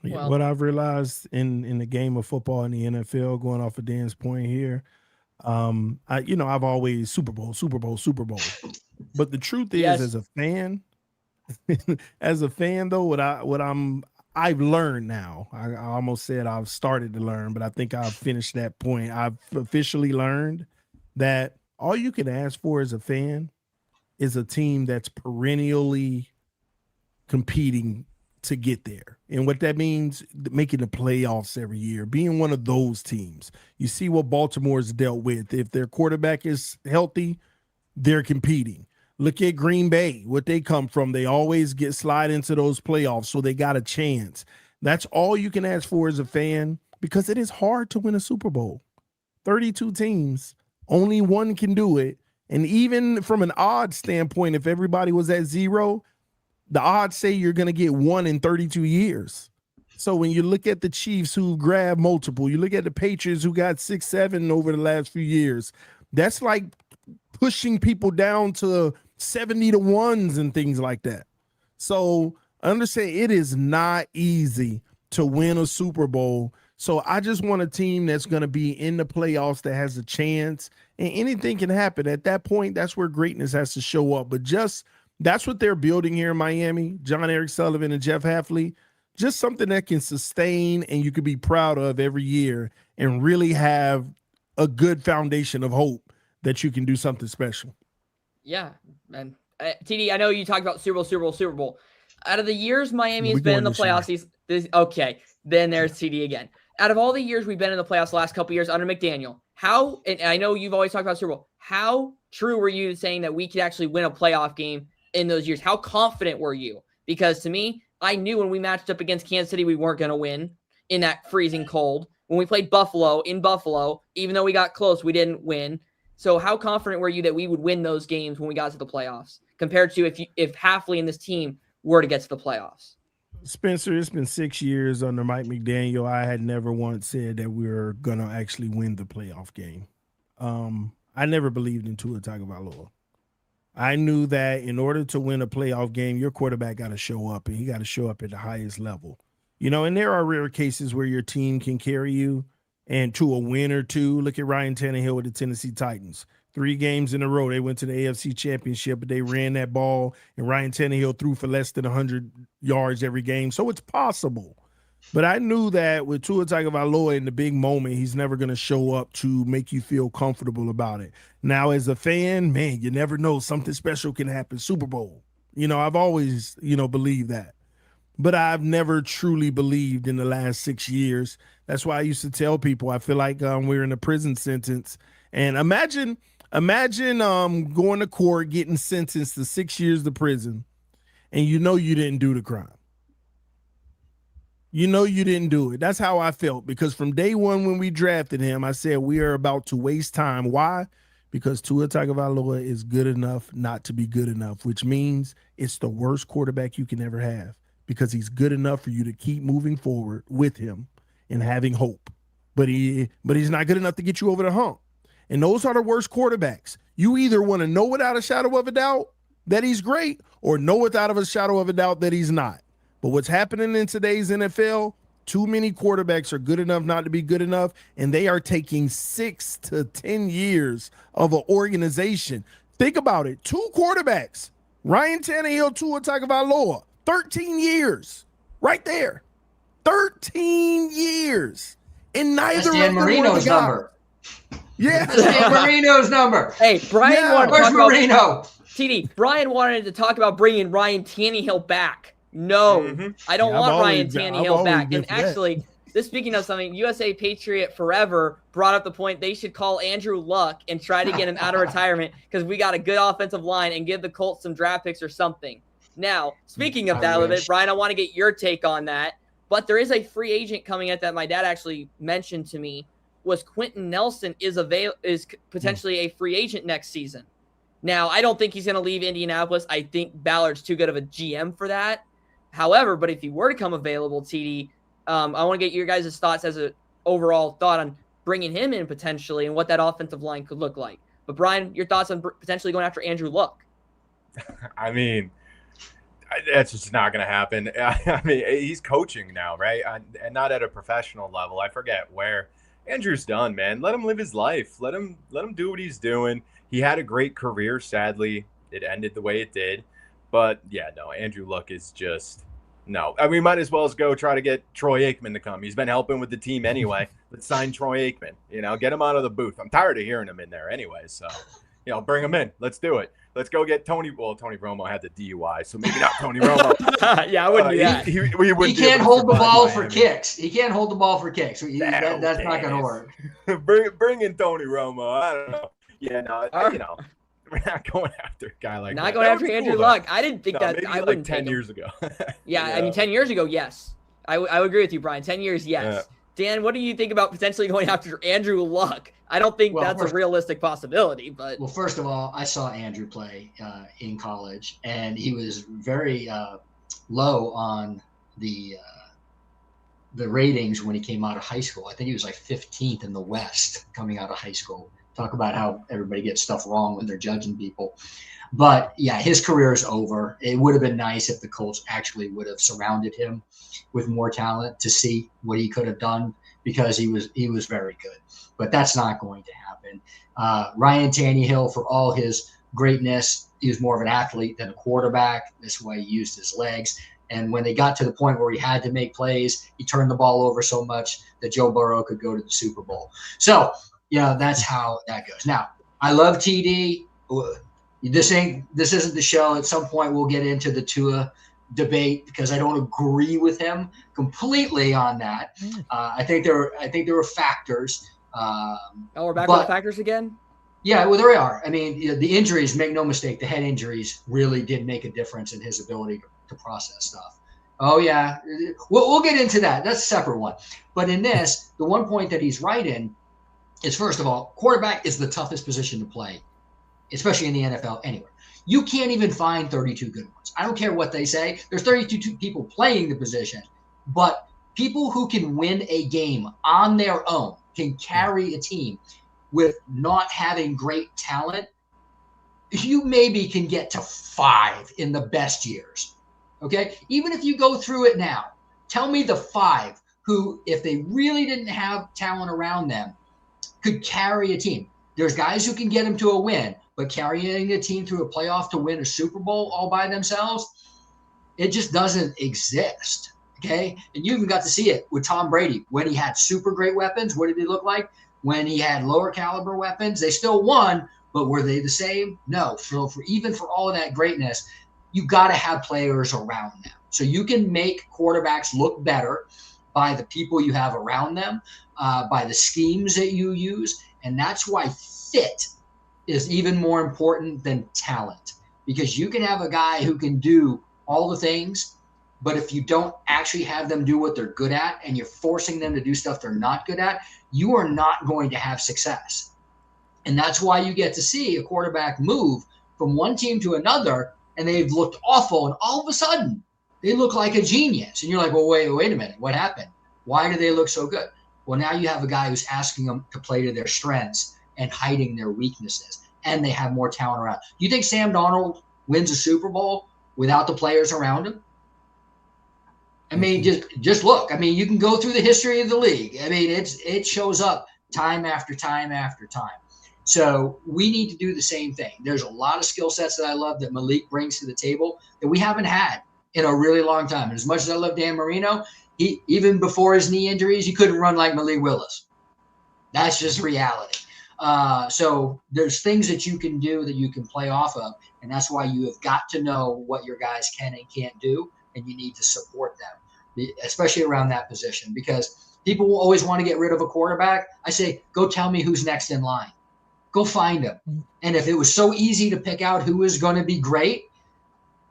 Well, what I've realized in the game of football in the NFL, going off of Dan's point here, I've always Super Bowl. But the truth is, as a fan, though, I've learned now. I almost said I've started to learn, but I think I've finished that point. I've officially learned that all you can ask for as a fan is a team that's perennially competing to get there. And what that means, making the playoffs every year, being one of those teams. You see what Baltimore's dealt with. If their quarterback is healthy, they're competing. Look at Green Bay, what they come from. They always slide into those playoffs, so they got a chance. That's all you can ask for as a fan, because it is hard to win a Super Bowl. 32 teams, only one can do it. And even from an odds standpoint, if everybody was at 0, the odds say you're going to get 1 in 32 years. So when you look at the Chiefs who grabbed multiple, you look at the Patriots who got 6, 7 over the last few years, that's like pushing people down to 70 to 1s and things like that. So understand, it is not easy to win a Super Bowl. So I just want a team that's going to be in the playoffs that has a chance, and anything can happen. At that point, that's where greatness has to show up. But that's what they're building here in Miami, John Eric Sullivan and Jeff Hafley, just something that can sustain and you can be proud of every year and really have a good foundation of hope that you can do something special. Yeah, man. TD, I know you talked about Super Bowl. Out of the years Miami has been in the playoffs, okay, then there's TD again. Out of all the years we've been in the playoffs the last couple years under McDaniel, and I know you've always talked about Super Bowl, how true were you saying that we could actually win a playoff game in those years? How confident were you? Because to me, I knew when we matched up against Kansas City, we weren't going to win in that freezing cold. When we played Buffalo, even though we got close, we didn't win. So how confident were you that we would win those games when we got to the playoffs compared to if Hafley and this team were to get to the playoffs? Spencer, it's been 6 years under Mike McDaniel. I had never once said that we were going to actually win the playoff game. I never believed in Tua Tagovailoa. I knew that in order to win a playoff game, your quarterback got to show up, and he got to show up at the highest level. And there are rare cases where your team can carry you and to a win or two. Look at Ryan Tannehill with the Tennessee Titans. 3 games in a row, they went to the AFC Championship, but they ran that ball, and Ryan Tannehill threw for less than 100 yards every game. So it's possible. But I knew that with Tua Tagovailoa in the big moment, he's never going to show up to make you feel comfortable about it. Now, as a fan, man, you never know. Something special can happen. Super Bowl. I've always, believed that. But I've never truly believed in the last 6 years. That's why I used to tell people I feel like we're in a prison sentence. And imagine going to court, getting sentenced to 6 years to prison, and you didn't do the crime. You didn't do it. That's how I felt, because from day one when we drafted him, I said we are about to waste time. Why? Because Tua Tagovailoa is good enough not to be good enough, which means it's the worst quarterback you can ever have, because he's good enough for you to keep moving forward with him and having hope. But he's not good enough to get you over the hump. And those are the worst quarterbacks. You either want to know without a shadow of a doubt that he's great, or know without a shadow of a doubt that he's not. But what's happening in today's NFL, too many quarterbacks are good enough not to be good enough, and they are taking 6 to 10 years of an organization. Think about it. 2 quarterbacks, Ryan Tannehill, Tua Tagovailoa, 13 years right there. 13 years. and neither That's Dan of them were the Marino's guy. number. Yeah. That's Dan Marino's number. Hey, Brian Yeah. wanted to Where's talk about Marino? TD. Brian wanted to talk about bringing Ryan Tannehill back. No, I don't Yeah, want I've Ryan always been Tannehill back. for And that. actually, this speaking of something, USA Patriot Forever brought up the point they should call Andrew Luck and try to get him out of retirement because we got a good offensive line and give the Colts some draft picks or something. Now, speaking of that a little bit, Brian, I want to get your take on that. But there is a free agent coming at that my dad actually mentioned to me was Quentin Nelson is potentially a free agent next season. Now, I don't think he's going to leave Indianapolis. I think Ballard's too good of a GM for that. However, but if he were to come available, TD, I want to get your guys' thoughts as an overall thought on bringing him in potentially and what that offensive line could look like. But Brian, your thoughts on potentially going after Andrew Luck? I mean, that's just not going to happen. I mean, he's coaching now, right? And not at a professional level. I forget where. Andrew's done, man. Let him live his life. Let him do what he's doing. He had a great career. Sadly, it ended the way it did. But yeah, no, Andrew Luck is just no. I mean, might as well go try to get Troy Aikman to come. He's been helping with the team anyway. Let's sign Troy Aikman. Get him out of the booth. I'm tired of hearing him in there anyway. So, bring him in. Let's do it. Let's go get Tony. Well, Tony Romo had the DUI, so maybe not Tony Romo. Yeah, I wouldn't do that. He can't hold the ball for kicks. He can't hold the ball for kicks. That's not going to work. Bring in Tony Romo. I don't know. Yeah, no, we're not going after a guy like that. Not going after Andrew Luck. I didn't think that. Maybe I like wouldn't 10 take years ago. Yeah, I mean, 10 years ago, yes. I would agree with you, Brian. 10 years, yes. Yeah. Dan, what do you think about potentially going after Andrew Luck? I don't think that's a realistic possibility, but well, first of all, I saw Andrew play in college, and he was very low on the ratings when he came out of high school. I think he was like 15th in the West coming out of high school. Talk about how everybody gets stuff wrong when they're judging people. But yeah, his career is over. It would have been nice if the Colts actually would have surrounded him with more talent to see what he could have done, because he was very good. But that's not going to happen. Ryan Tannehill, for all his greatness, he was more of an athlete than a quarterback. That's why he used his legs. And when they got to the point where he had to make plays, he turned the ball over so much that Joe Burrow could go to the Super Bowl. So, that's how that goes. Now, I love TD. This isn't the show. At some point, we'll get into the Tua debate because I don't agree with him completely on that. I think there were factors. We're back with the factors again? Yeah, well, there are. I mean, the injuries, make no mistake, the head injuries really did make a difference in his ability to process stuff. Oh, yeah. We'll get into that. That's a separate one. But in this, the one point that he's right in is, first of all, quarterback is the toughest position to play, especially in the NFL anywhere. You can't even find 32 good ones. I don't care what they say. There's 32 people playing the position, but people who can win a game on their own, can carry a team with not having great talent, you maybe can get to 5 in the best years. Okay? Even if you go through it now, tell me the 5 who, if they really didn't have talent around them, could carry a team. There's guys who can get them to a win, but carrying a team through a playoff to win a Super Bowl all by themselves, it just doesn't exist. Okay. And you even got to see it with Tom Brady when he had super great weapons. What did he look like? When he had lower caliber weapons, they still won, but were they the same? No. So for all of that greatness, you got to have players around them. So you can make quarterbacks look better by the people you have around them, by the schemes that you use. And that's why fit is even more important than talent, because you can have a guy who can do all the things, but if you don't actually have them do what they're good at and you're forcing them to do stuff they're not good at, you are not going to have success. And that's why you get to see a quarterback move from one team to another, and they've looked awful, and all of a sudden they look like a genius. And you're like, well, wait a minute, what happened? Why do they look so good? Well, now you have a guy who's asking them to play to their strengths and hiding their weaknesses, and they have more talent around. You think Sam Darnold wins a Super Bowl without the players around him? I mean, just look. I mean, you can go through the history of the league. I mean, it shows up time after time after time. So we need to do the same thing. There's a lot of skill sets that I love that Malik brings to the table that we haven't had in a really long time. And as much as I love Dan Marino, even before his knee injuries, he couldn't run like Malik Willis. That's just reality. So there's things that you can do that you can play off of, and that's why you have got to know what your guys can and can't do, and you need to support them, especially around that position, because people will always want to get rid of a quarterback. I say, go tell me who's next in line. Go find them. And if it was so easy to pick out who is going to be great,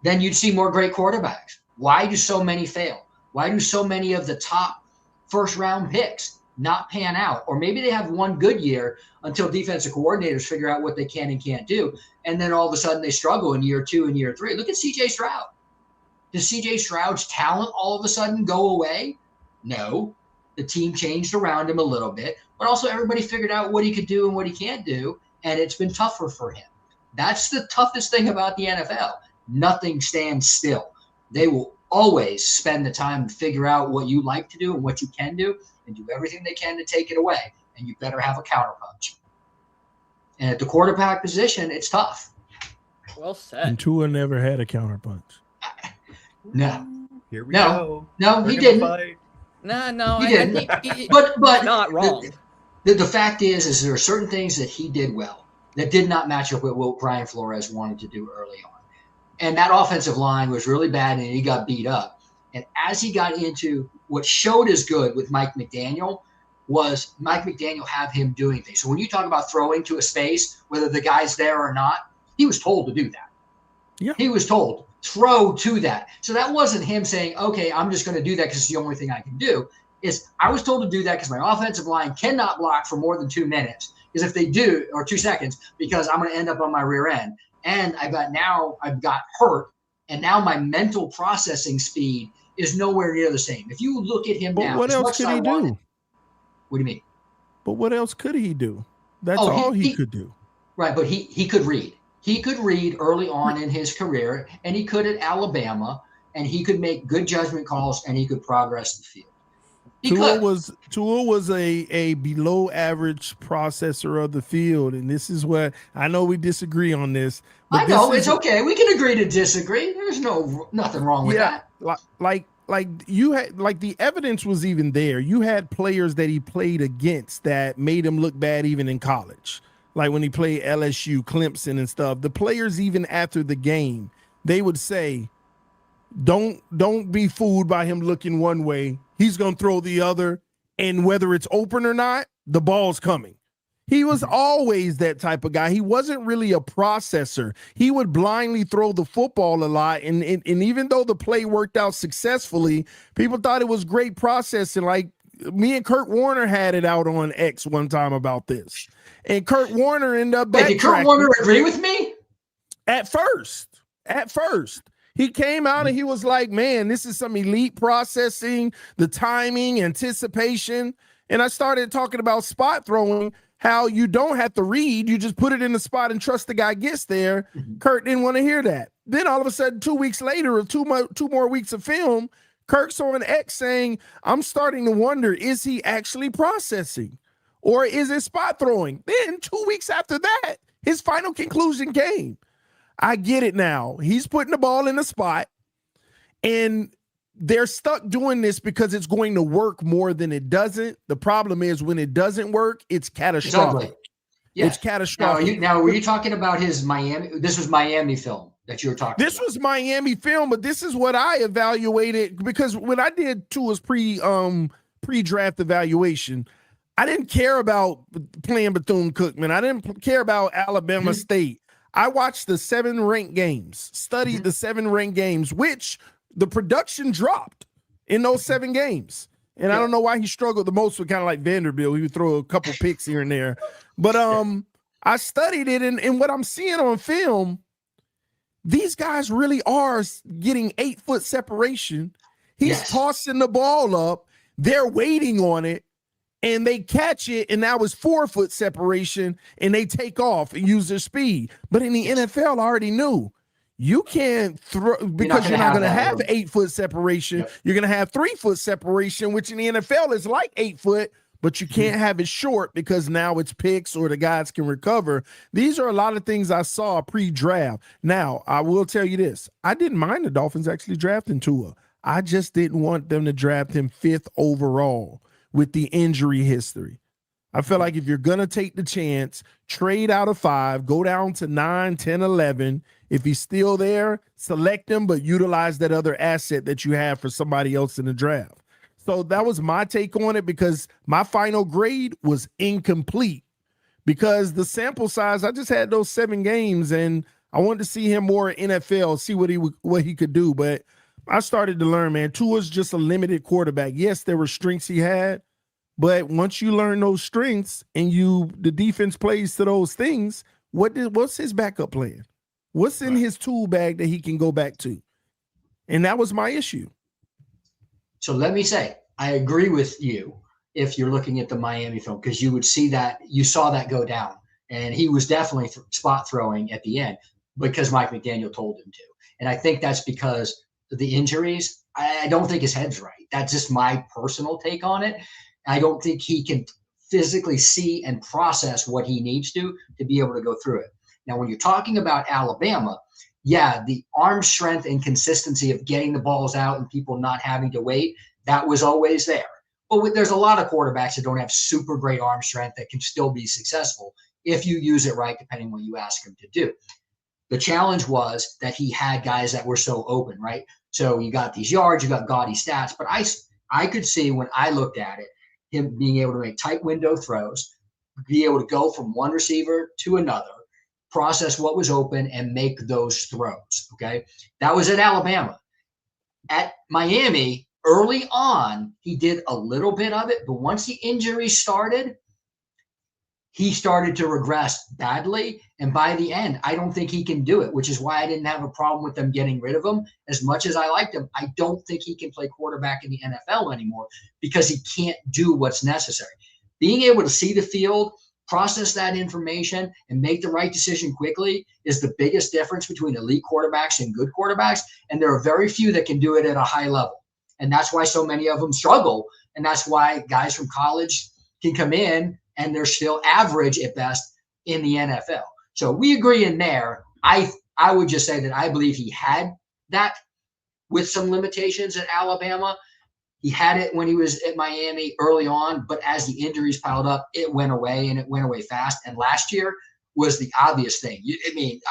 then you'd see more great quarterbacks. Why do so many fail? Why do so many of the top first-round picks not pan out? Or maybe they have one good year until defensive coordinators figure out what they can and can't do, and then all of a sudden they struggle in year 2 and year 3. Look at C.J. Stroud. Does C.J. Stroud's talent all of a sudden go away? No. The team changed around him a little bit, but also everybody figured out what he could do and what he can't do, and it's been tougher for him. That's the toughest thing about the NFL. Nothing stands still. They will always spend the time to figure out what you like to do and what you can do, and do everything they can to take it away. And you better have a counterpunch. And at the quarterback position, it's tough. Well said. And Tua never had a counterpunch. No. Here we go. No, We're he gonna didn't. fight. No, He I didn't. think But not wrong. The fact is there are certain things that he did well that did not match up with what Brian Flores wanted to do early on. And that offensive line was really bad, and he got beat up. And as he got into what showed as good with Mike McDaniel was Mike McDaniel have him doing things. So when you talk about throwing to a space, whether the guy's there or not, he was told to do that. Yeah. He was told, throw to that. So that wasn't him saying, okay, I'm just going to do that because it's the only thing I can do. I was told to do that because my offensive line cannot block for more than 2 minutes. Because if they do, or 2 seconds, because I'm going to end up on my rear end. And I've got hurt, and now my mental processing speed is nowhere near the same. If you look at him now, what else could he do? What do you mean? But what else could he do? That's all he could do. Right, but he could read. He could read early on in his career, and he could at Alabama, and he could make good judgment calls, and he could progress the field. Tua was a below average processor of the field, and this is what I know we disagree on this. But I know it's okay. We can agree to disagree. There's nothing wrong with that. Like you had, like, the evidence was even there. You had players that he played against that made him look bad even in college. Like when he played LSU, Clemson and stuff. The players, even after the game, they would say, don't be fooled by him looking one way. He's going to throw the other, and whether it's open or not, the ball's coming. He was always that type of guy. He wasn't really a processor. He would blindly throw the football a lot, and even though the play worked out successfully, people thought it was great processing. Like me and Kurt Warner had it out on X one time about this, and Kurt Warner ended up backtracking. Did Kurt Warner agree with me? At first. He came out and he was like, man, this is some elite processing, the timing, anticipation. And I started talking about spot throwing, how you don't have to read. You just put it in the spot and trust the guy gets there. Mm-hmm. Kurt didn't want to hear that. Then all of a sudden, 2 weeks later, or two more weeks of film, Kirk's on X saying, I'm starting to wonder, is he actually processing? Or is it spot throwing? Then 2 weeks after that, his final conclusion came. I get it now. He's putting the ball in the spot, and they're stuck doing this because it's going to work more than it doesn't. The problem is when it doesn't work, it's catastrophic. Yes. It's catastrophic. Now, were you talking about his Miami? This was Miami film that you were talking about. This was Miami film, but this is what I evaluated, because when I did Tua's pre-draft evaluation, I didn't care about playing Bethune-Cookman. I didn't care about Alabama State. I watched the 7 ranked games, studied the 7 ranked games, which the production dropped in those 7 games. And I don't know why he struggled the most with kind of like Vanderbilt. He would throw a couple picks here and there. But I studied it, and what I'm seeing on film, these guys really are getting 8-foot separation. He's tossing the ball up. They're waiting on it. And they catch it, and now it's 4-foot separation, and they take off and use their speed. But in the NFL, I already knew you can't throw, because you're not going to have 8-foot separation. Yep. You're going to have 3-foot separation, which in the NFL is like 8 foot, but you can't have it short because now it's picks or the guys can recover. These are a lot of things I saw pre-draft. Now, I will tell you this. I didn't mind the Dolphins actually drafting Tua. I just didn't want them to draft him 5th overall with the injury history. I feel like if you're going to take the chance, trade out of 5, go down to 9, 10, 11. If he's still there, select him, but utilize that other asset that you have for somebody else in the draft. So that was my take on it, because my final grade was incomplete because the sample size, I just had those 7 games and I wanted to see him more NFL, see what he could do. But I started to learn, man, Tua's just a limited quarterback. Yes, there were strengths he had, but once you learn those strengths and the defense plays to those things, what's his backup plan? What's in his tool bag that he can go back to? And that was my issue. So let me say, I agree with you if you're looking at the Miami film, because you would see that, you saw that go down. And he was definitely spot throwing at the end because Mike McDaniel told him to. And I think that's because of the injuries. I don't think his head's right. That's just my personal take on it. I don't think he can physically see and process what he needs to be able to go through it. Now, when you're talking about Alabama, yeah, the arm strength and consistency of getting the balls out and people not having to wait, that was always there. But there's a lot of quarterbacks that don't have super great arm strength that can still be successful if you use it right, depending on what you ask him to do. The challenge was that he had guys that were so open, right? So you got these yards, you got gaudy stats, but I could see when I looked at it, him being able to make tight window throws, be able to go from one receiver to another, process what was open, and make those throws, okay? That was at Alabama. At Miami, early on, he did a little bit of it, but once the injuries started, he started to regress badly. And by the end, I don't think he can do it, which is why I didn't have a problem with them getting rid of him. As much as I liked him, I don't think he can play quarterback in the NFL anymore because he can't do what's necessary. Being able to see the field, process that information, and make the right decision quickly is the biggest difference between elite quarterbacks and good quarterbacks. And there are very few that can do it at a high level. And that's why so many of them struggle. And that's why guys from college can come in and they're still average at best in the NFL. So we agree in there. I would just say that I believe he had that with some limitations at Alabama. He had it when he was at Miami early on, but as the injuries piled up, it went away, and it went away fast. And last year was the obvious thing.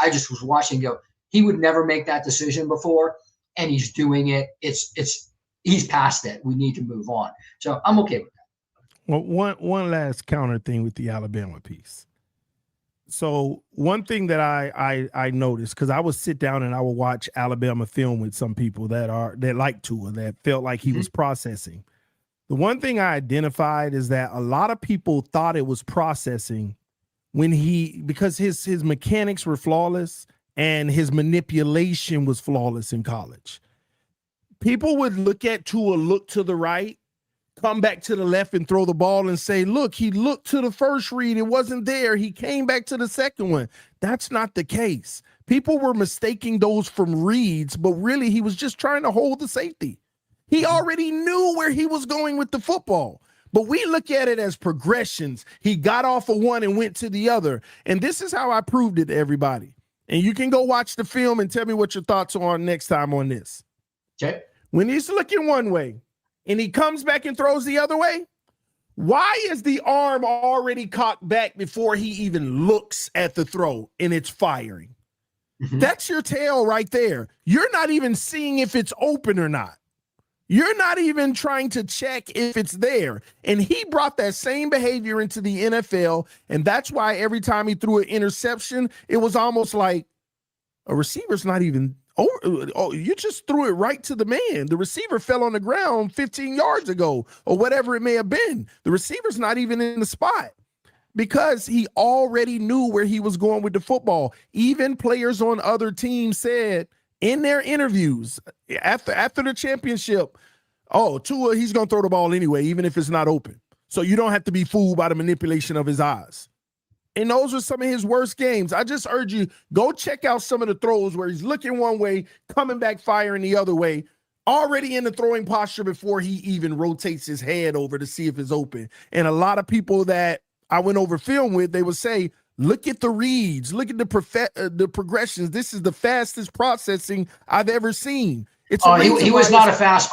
I just was watching go, he would never make that decision before, and he's doing it. He's past it. We need to move on. So I'm okay with that. Well, one last counter thing with the Alabama piece. So one thing that I noticed, because I would sit down and I would watch Alabama film with some people that like Tua, that felt like he was processing. The one thing I identified is that a lot of people thought it was processing because his mechanics were flawless and his manipulation was flawless in college. People would look at Tua, look to the right, come back to the left and throw the ball and say, look, he looked to the first read. It wasn't there. He came back to the second one. That's not the case. People were mistaking those from reads, but really he was just trying to hold the safety. He already knew where he was going with the football, but we look at it as progressions. He got off of one and went to the other. And this is how I proved it to everybody. And you can go watch the film and tell me what your thoughts are next time on this. Okay. When he's looking one way, and he comes back and throws the other way, why is the arm already cocked back before he even looks at the throw and it's firing? That's your tail right there. You're not even seeing if it's open or not. You're not even trying to check if it's there. And he brought that same behavior into the NFL, and that's why every time he threw an interception, it was almost like a receiver's not even oh, you just threw it right to the man. The receiver fell on the ground 15 yards ago or whatever it may have been. The receiver's not even in the spot because he already knew where he was going with the football. Even players on other teams said in their interviews after the championship, oh, Tua, he's going to throw the ball anyway, even if it's not open. So you don't have to be fooled by the manipulation of his eyes. And those were some of his worst games. I just urge you, go check out some of the throws where he's looking one way, coming back firing the other way, already in the throwing posture before he even rotates his head over to see if it's open. And a lot of people that I went over film with, they would say, look at the reads, look at the progressions. This is the fastest processing I've ever seen. It's he was not a fast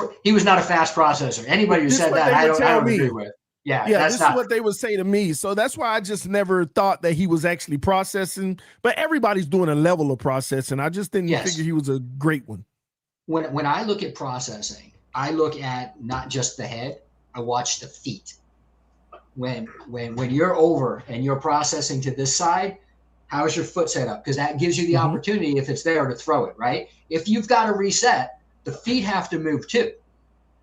processor. Anybody who said that, I don't agree with. Yeah, this is what they would say to me. So that's why I just never thought that he was actually processing. But everybody's doing a level of processing. I just didn't figure he was a great one. When I look at processing, I look at not just the head. I watch the feet. When you're over and you're processing to this side, how is your foot set up? Because that gives you the opportunity, if it's there, to throw it, right? If you've got to reset, the feet have to move too.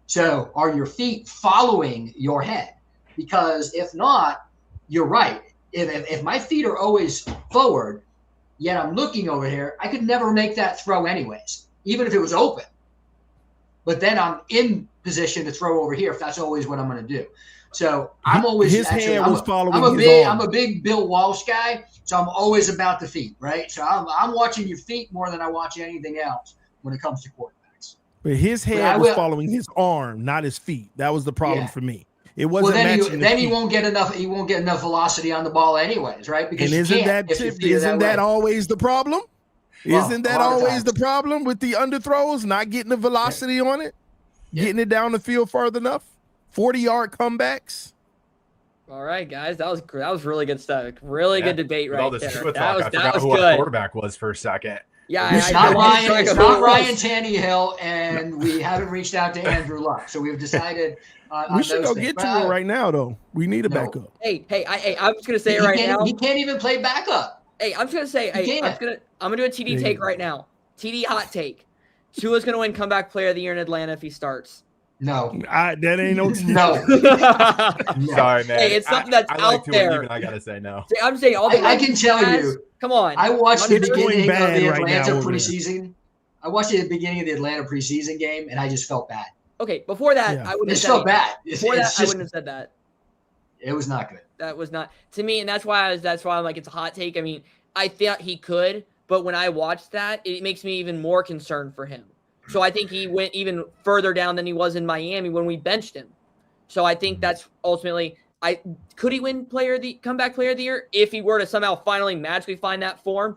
So are your feet following your head? Because if not, you're right. If my feet are always forward, yet I'm looking over here, I could never make that throw anyways, even if it was open. But then I'm in position to throw over here if that's always what I'm going to do. So I'm always I'm a big Bill Walsh guy, so I'm always about the feet, right? So I'm watching your feet more than I watch anything else when it comes to quarterbacks. But his head was following his arm, not his feet. That was the problem for me. It wasn't then he won't get enough. He won't get enough velocity on the ball, anyways, right? Because isn't that always the problem? Isn't that always the problem with the underthrows, not getting the velocity on it, getting it down the field far enough? 40-yard comebacks. All right, guys, that was really good stuff. Really good debate right there. That was who our quarterback was for a second. Yeah, it's not Ryan Tannehill, and we haven't reached out to Andrew Luck, so we've decided. We should go get to it right now, though. We need a backup. Hey, I'm just gonna say it right now. He can't even play backup. Hey, I'm just gonna say, I'm gonna do a TD take right now. TD hot take. Tua's gonna win comeback player of the year in Atlanta if he starts. No, that ain't no. No. Sorry, man. Hey, it's something that's out there. Even I gotta say no. I'm saying I can tell you. Come on. I watched the beginning of the Atlanta preseason. I watched the beginning of the Atlanta preseason game, and I just felt bad. Okay, before that, I wouldn't have said felt bad. Before that, I wouldn't have said that. It was not good. That was not to me, and that's why I'm like, it's a hot take. I mean, I thought he could, but when I watched that, it makes me even more concerned for him. So I think he went even further down than he was in Miami when we benched him. So I think that's ultimately, could he win comeback player of the year if he were to somehow finally magically find that form?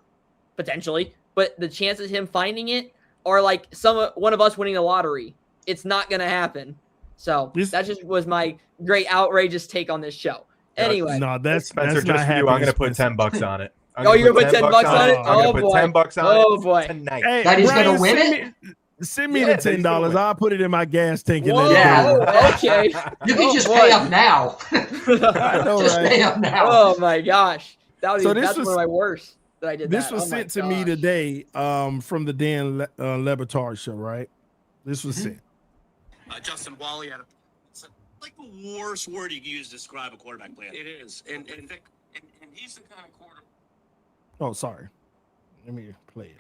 Potentially. But the chances of him finding it are like one of us winning the lottery. It's not going to happen. So that just was my great outrageous take on this show. Anyway. No, that's Spencer, just not for you. I'm going to put $10 on it. You're going to put $10 on it? I'm going to put $10 on it. Oh, boy. Tonight. Hey, that he's going to win it? Send me the $10. I'll put it in my gas tank. And okay. You can just pay up now. I know, just pay up now. Oh my gosh, that's one of my worst. That I did. This was sent to me today from the Dan LeBatard show. Right. This was sent. Justin Wally had like the worst word you can use to describe a quarterback player. It is, and he's the kind of quarterback. Oh, sorry. Let me play it.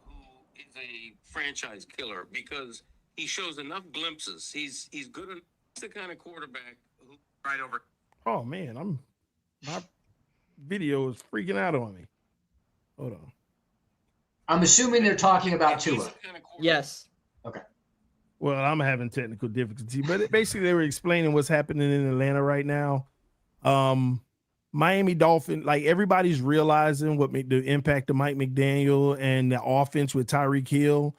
Who is a franchise killer because he shows enough glimpses. He's good enough. He's the kind of quarterback who right over. Oh man, my video is freaking out on me. Hold on. I'm assuming they're talking about Tua. Yes. Okay. Well, I'm having technical difficulty, but basically they were explaining what's happening in Atlanta right now. Miami Dolphins, like everybody's realizing what the impact of Mike McDaniel and the offense with Tyreek Hill.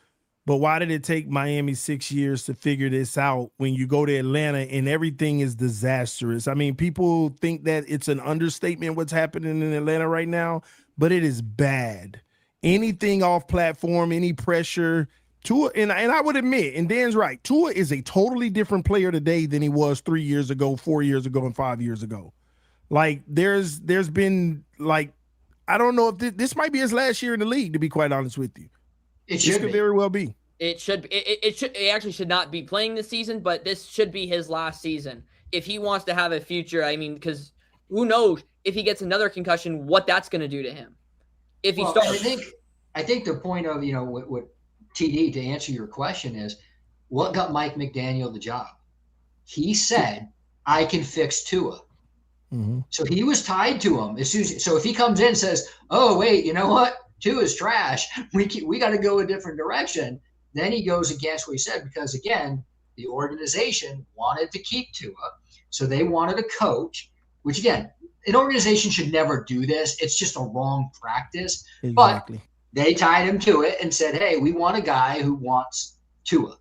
But why did it take Miami 6 years to figure this out when you go to Atlanta and everything is disastrous? I mean, people think that it's an understatement what's happening in Atlanta right now, but it is bad. Anything off platform, any pressure, Tua, and I would admit, and Dan's right, Tua is a totally different player today than he was 3 years ago, 4 years ago, and 5 years ago. Like there's been like, I don't know if this might be his last year in the league, to be quite honest with you. It could very well be. It should. It actually should not be playing this season, but this should be his last season if he wants to have a future. I mean, because who knows if he gets another concussion, what that's going to do to him. If he starts, I think the point of what TD, to answer your question, is what got Mike McDaniel the job. He said, "I can fix Tua." Mm-hmm. So he was tied to him as soon as. So if he comes in and says, "Oh wait, you know what? Tua is trash. We got to go a different direction." Then he goes against what he said because, again, the organization wanted to keep Tua. So they wanted a coach, which, again, an organization should never do this. It's just a wrong practice. Exactly. But they tied him to it and said, hey, we want a guy who wants Tua.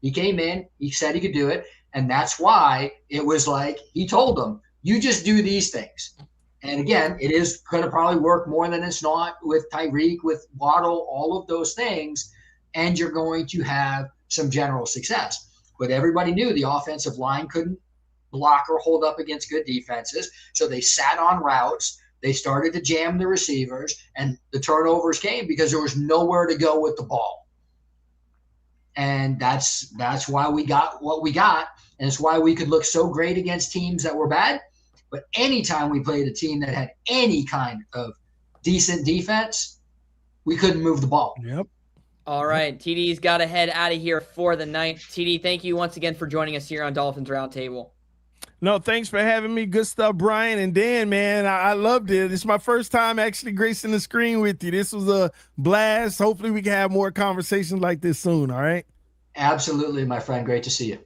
He came in, he said he could do it, and that's why it was like he told them, you just do these things. And again, it is going to probably work more than it's not with Tyreek, with Waddle, all of those things, and you're going to have some general success. But everybody knew the offensive line couldn't block or hold up against good defenses, so they sat on routes. They started to jam the receivers, and the turnovers came because there was nowhere to go with the ball. And that's why we got what we got, and it's why we could look so great against teams that were bad. But anytime we played a team that had any kind of decent defense, we couldn't move the ball. Yep. All right, TD's got to head out of here for the night. TD, thank you once again for joining us here on Dolphins Roundtable. No, thanks for having me. Good stuff, Brian and Dan, man. I loved it. It's my first time actually gracing the screen with you. This was a blast. Hopefully we can have more conversations like this soon, all right? Absolutely, my friend. Great to see you.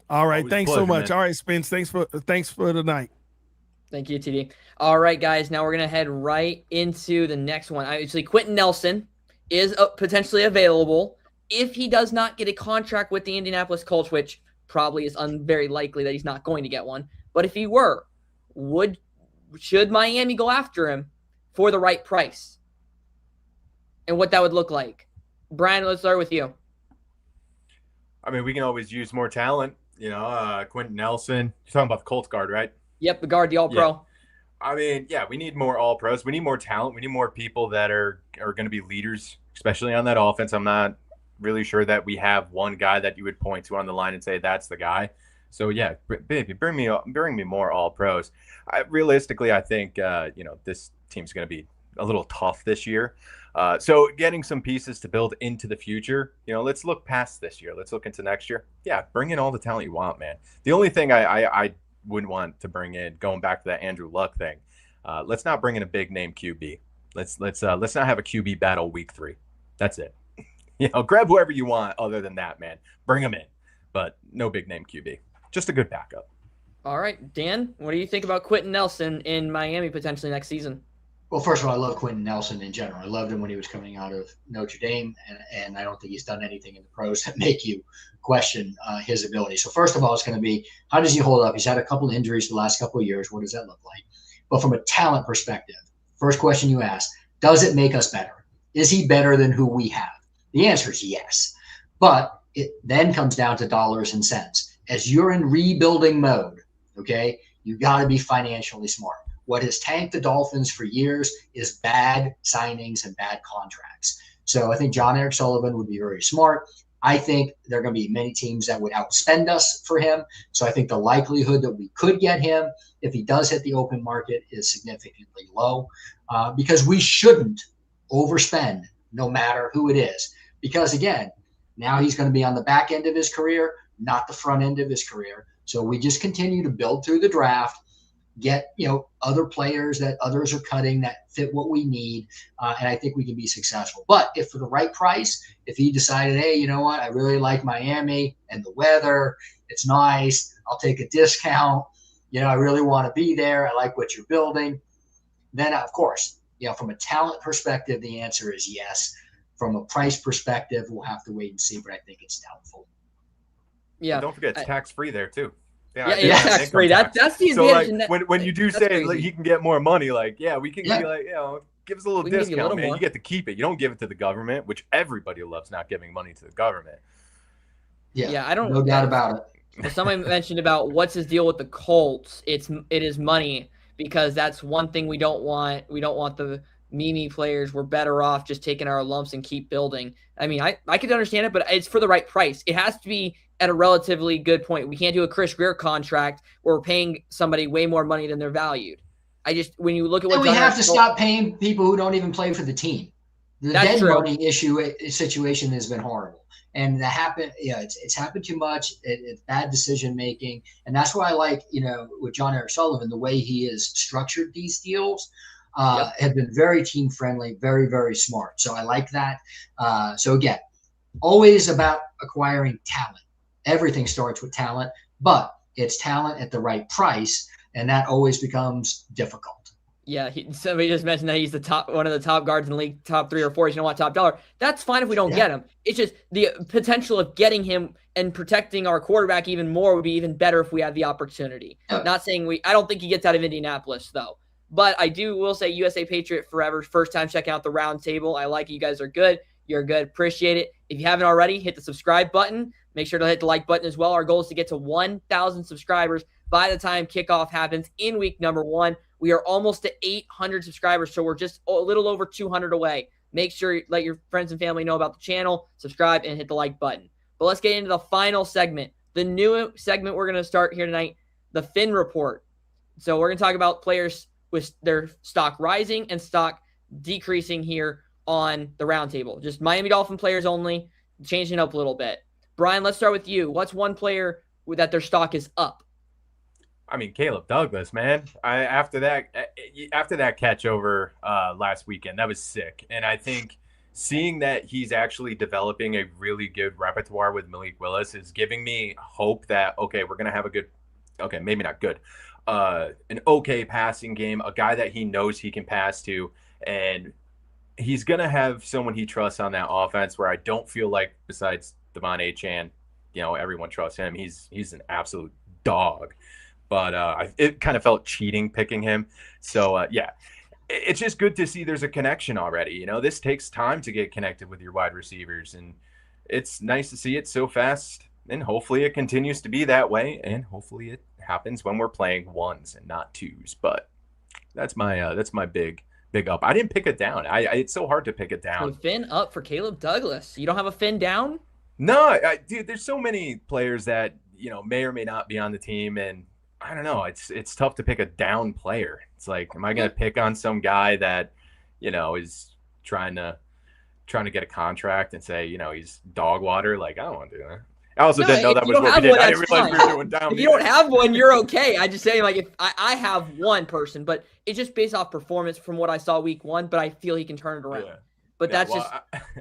All right, Always thanks a pleasure, so much. man. All right, Spence, thanks for the night. Thank you, TD. All right, guys, now we're going to head right into the next one. Actually, Quentin Nelson is potentially available if he does not get a contract with the Indianapolis Colts, which probably is very likely that he's not going to get one. But if he were, should Miami go after him for the right price? And what that would look like? Brian, let's start with you. I mean, we can always use more talent. Quentin Nelson. You're talking about the Colts guard, right? Yep, the guard, the All-Pro. Yeah. I mean, yeah, we need more All-Pros. We need more talent. We need more people that are going to be leaders, especially on that offense. I'm not really sure that we have one guy that you would point to on the line and say that's the guy. So yeah, baby, bring me more All-Pros. Realistically, I think this team's going to be a little tough this year. So getting some pieces to build into the future. Let's look past this year. Let's look into next year. Yeah, bring in all the talent you want, man. The only thing I wouldn't want to bring in, going back to that Andrew Luck thing, let's not bring in a big name QB. Let's not have a QB battle week 3. That's it. Grab whoever you want. Other than that, man, bring them in, but no big name QB. Just a good backup. All right, Dan, what do you think about Quentin Nelson in Miami potentially next season? Well, first of all, I love Quentin Nelson in general. I loved him when he was coming out of Notre Dame, and I don't think he's done anything in the pros that make you question his ability. So first of all, it's going to be, how does he hold up? He's had a couple of injuries the last couple of years. What does that look like? But from a talent perspective, first question you asked, does it make us better? Is he better than who we have? The answer is yes. But it then comes down to dollars and cents. As you're in rebuilding mode, okay, you got to be financially smart. What has tanked the Dolphins for years is bad signings and bad contracts. So I think John Eric Sullivan would be very smart. I think there are going to be many teams that would outspend us for him. So I think the likelihood that we could get him, if he does hit the open market, is significantly low because we shouldn't overspend no matter who it is. Because, again, now he's going to be on the back end of his career, not the front end of his career. So we just continue to build through the draft, get other players that others are cutting that fit what we need, and I think we can be successful. But if for the right price, if he decided, hey, you know what, I really like Miami and the weather, it's nice, I'll take a discount, I really want to be there, I like what you're building, then of course, from a talent perspective, the answer is yes. From a price perspective, we'll have to wait and see, but I think it's doubtful. Yeah. And don't forget, it's tax-free there too. Yeah, it's tax-free. That's the so advantage. when you do say he can get more money, we can be like, give us a little discount, a little man. more. You get to keep it. You don't give it to the government, which everybody loves not giving money to the government. Yeah, I don't. No doubt about it. Well, somebody mentioned about what's his deal with the Colts. It is money, because that's one thing we don't want. We don't want the Mimi players. We're better off just taking our lumps and keep building. I mean, I could understand it, but it's for the right price. It has to be at a relatively good point. We can't do a Chris Greer contract where we're paying somebody way more money than they're valued. When you look at what and we have to stop paying people who don't even play for the team. The dead money situation has been horrible. And that happened. Yeah, it's happened too much. It's bad decision making, and that's why I like with John Eric Sullivan, the way he has structured these deals have been very team friendly, very, very smart. So I like that. So again, always about acquiring talent. Everything starts with talent, but it's talent at the right price, and that always becomes difficult. Yeah, somebody just mentioned that he's one of the top guards in the league, top 3 or 4. He's gonna want top dollar. That's fine if we don't get him. It's just the potential of getting him and protecting our quarterback even more would be even better if we had the opportunity. Not saying I don't think he gets out of Indianapolis though, but I will say USA Patriot forever. First time checking out the round table. I like it. You guys are good. You're good. Appreciate it. If you haven't already, hit the subscribe button. Make sure to hit the like button as well. Our goal is to get to 1,000 subscribers by the time kickoff happens in week number 1. We are almost to 800 subscribers, so we're just a little over 200 away. Make sure you let your friends and family know about the channel, subscribe, and hit the like button. But let's get into the final segment. The new segment we're going to start here tonight, the Phin Report. So we're going to talk about players with their stock rising and stock decreasing here on the roundtable. Just Miami Dolphin players only, changing up a little bit. Brian, let's start with you. What's one player that their stock is up? I mean, Caleb Douglas, man. After that catch over last weekend, that was sick. And I think seeing that he's actually developing a really good repertoire with Malik Willis is giving me hope that, okay, we're going to have a good, okay, maybe not good, an okay passing game, a guy that he knows he can pass to. And he's going to have someone he trusts on that offense where I don't feel like, besides Devon Achane, everyone trusts him. He's an absolute dog. But it kind of felt cheating picking him. So, yeah, it's just good to see there's a connection already. This takes time to get connected with your wide receivers. And it's nice to see it so fast. And hopefully it continues to be that way. And hopefully it happens when we're playing ones and not twos. But that's my big up. I didn't pick it down. It's so hard to pick it down. So Finn up for Caleb Douglas. You don't have a Finn down? No, dude, there's so many players that, may or may not be on the team. And I don't know. It's tough to pick a down player. It's like, am I going to pick on some guy that, is trying to get a contract and say, he's dog water? Like, I don't want to do that. I also didn't know that was what we did. I didn't realize we were doing down. If you don't have one, you're okay. I just say, like, if I have one person, but it's just based off performance from what I saw week 1, but I feel he can turn it around. Yeah. But that's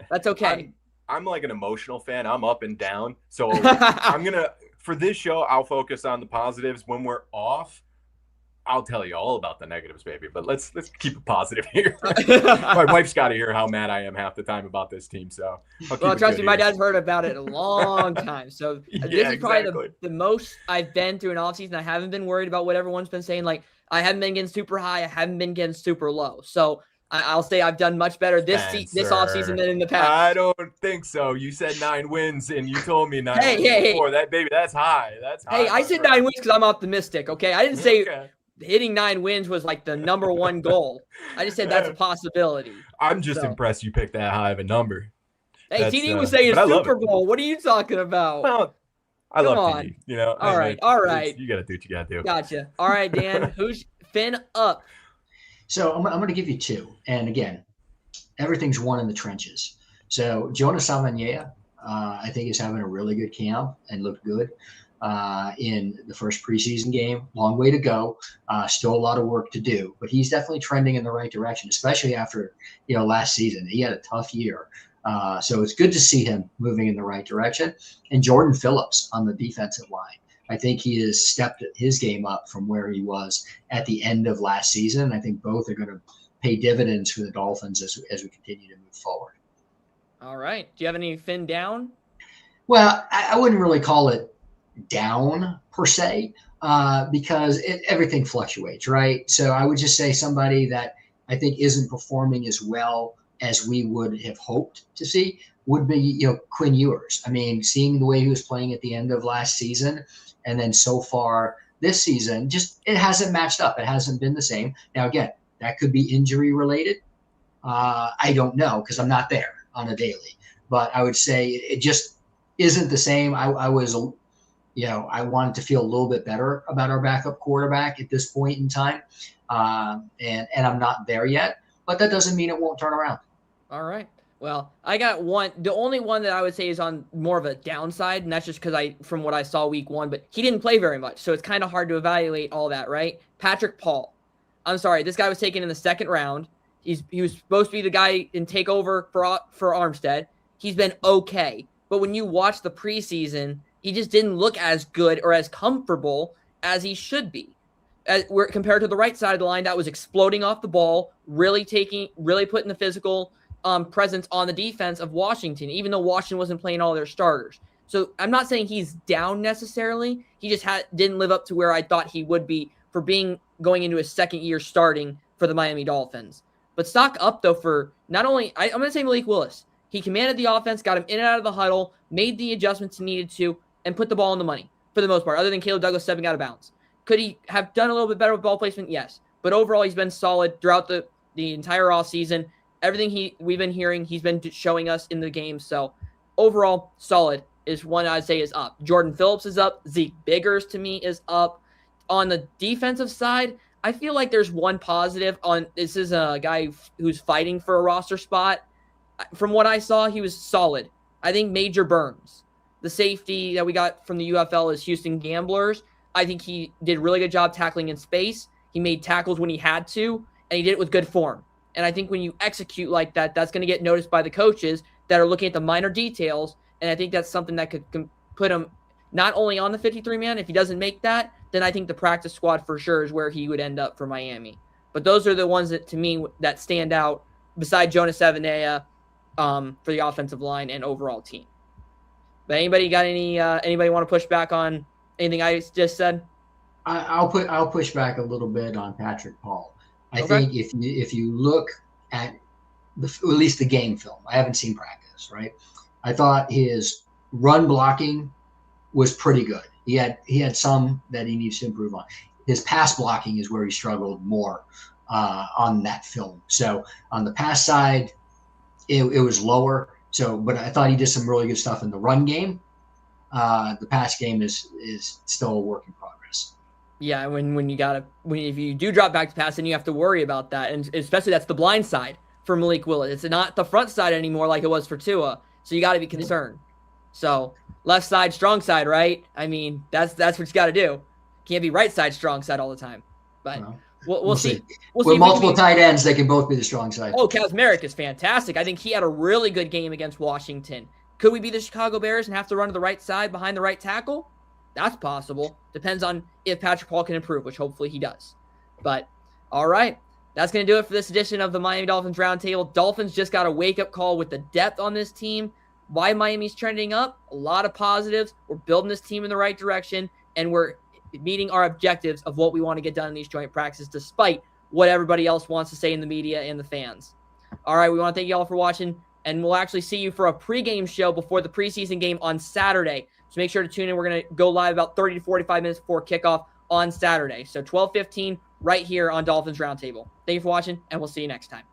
that's okay. I'm like an emotional fan. I'm up and down. So for this show, I'll focus on the positives. When we're off, I'll tell you all about the negatives, baby. But let's keep it positive here. My wife's got to hear how mad I am half the time about this team. So, trust me, my dad's heard about it a long time. So this is probably the most I've been through an offseason. I haven't been worried about what everyone's been saying. Like, I haven't been getting super high. I haven't been getting super low. So I'll say I've done much better this offseason than in the past. I don't think so. You said 9 wins, and you told me 9 wins before. That, baby, that's high. That's high. Hey, I said 9 wins because I'm optimistic, okay? I didn't say hitting 9 wins was like the number one goal. I just said that's a possibility. I'm just impressed you picked that high of a number. Hey, TD was saying Super Bowl. What are you talking about? Well, I love TD. All right. You got to do what you got to do. Gotcha. All right, Dan. Who's Finn up? So I'm going to give you 2. And again, everything's won in the trenches. So Jonah Savagnier, I think, is having a really good camp and looked good in the first preseason game. Long way to go. Still a lot of work to do, but he's definitely trending in the right direction, especially after, last season. He had a tough year. So it's good to see him moving in the right direction. And Jordan Phillips on the defensive line. I think he has stepped his game up from where he was at the end of last season. I think both are going to pay dividends for the Dolphins as we continue to move forward. All right. Do you have any Finn down? Well, I wouldn't really call it down per se because everything fluctuates, right? So I would just say somebody that I think isn't performing as well as we would have hoped to see would be, Quinn Ewers. I mean, seeing the way he was playing at the end of last season and then so far this season, just it hasn't matched up. It hasn't been the same. Now, again, that could be injury related. I don't know because I'm not there on a daily. But I would say it just isn't the same. I was, I wanted to feel a little bit better about our backup quarterback at this point in time. And I'm not there yet. But that doesn't mean it won't turn around. All right. Well, I got one. The only one that I would say is on more of a downside, and that's just because from what I saw week 1, but he didn't play very much, so it's kind of hard to evaluate all that, right? Patrick Paul. I'm sorry, this guy was taken in the 2nd round. He was supposed to be the guy and take over for Armstead. He's been okay, but when you watch the preseason, he just didn't look as good or as comfortable as he should be. compared to the right side of the line that was exploding off the ball, really putting the physical presence on the defense of Washington, even though Washington wasn't playing all their starters. So I'm not saying he's down necessarily. He just didn't live up to where I thought he would be for going into his second year starting for the Miami Dolphins. But stock up, though, for not only, I'm going to say Malik Willis. He commanded the offense, got him in and out of the huddle, made the adjustments he needed to, and put the ball in the money for the most part, other than Caleb Douglas stepping out of bounds. Could he have done a little bit better with ball placement? Yes. But overall, he's been solid throughout the entire offseason. Everything we've been hearing, he's been showing us in the game. So overall, solid is one I'd say is up. Jordan Phillips is up. Zeke Biggers, to me, is up. On the defensive side, I feel like there's one positive. This is a guy who's fighting for a roster spot. From what I saw, he was solid. I think Major Burns, the safety that we got from the UFL, is Houston Gamblers. I think he did a really good job tackling in space. He made tackles when he had to, and he did it with good form. And I think when you execute like that, that's going to get noticed by the coaches that are looking at the minor details. And I think that's something that could put him not only on the 53-man. If he doesn't make that, then I think the practice squad for sure is where he would end up for Miami. But those are the ones that, to me, that stand out beside Jonas Avenea for the offensive line and overall team. But anybody got anybody want to push back on anything I just said? I'll push back a little bit on Patrick Paul. I Okay. think if you look at at least the game film, I haven't seen practice, right? I thought his run blocking was pretty good. He had some that he needs to improve on. His pass blocking is where he struggled more on that film. So on the pass side, it was lower. So, but I thought he did some really good stuff in the run game. The pass game is still a work in progress. Yeah, if you do drop back to pass, then you have to worry about that, and especially that's the blind side for Malik Willis. It's not the front side anymore like it was for Tua, so you got to be concerned. So left side, strong side, right? I mean, that's what you got to do. Can't be right side, strong side all the time. But we'll see. We'll see. With multiple tight ends, they can both be the strong side. Oh, Kazmarek is fantastic. I think he had a really good game against Washington. Could we be the Chicago Bears and have to run to the right side behind the right tackle? That's possible. Depends on if Patrick Paul can improve, which hopefully he does. But, all right. That's going to do it for this edition of the Miami Dolphins Roundtable. Dolphins just got a wake-up call with the depth on this team. Why Miami's trending up? A lot of positives. We're building this team in the right direction, and we're meeting our objectives of what we want to get done in these joint practices, despite what everybody else wants to say in the media and the fans. All right, we want to thank you all for watching, and we'll actually see you for a pregame show before the preseason game on Saturday. So make sure to tune in. We're going to go live about 30 to 45 minutes before kickoff on Saturday. So 12:15 right here on Dolphins Roundtable. Thank you for watching, and we'll see you next time.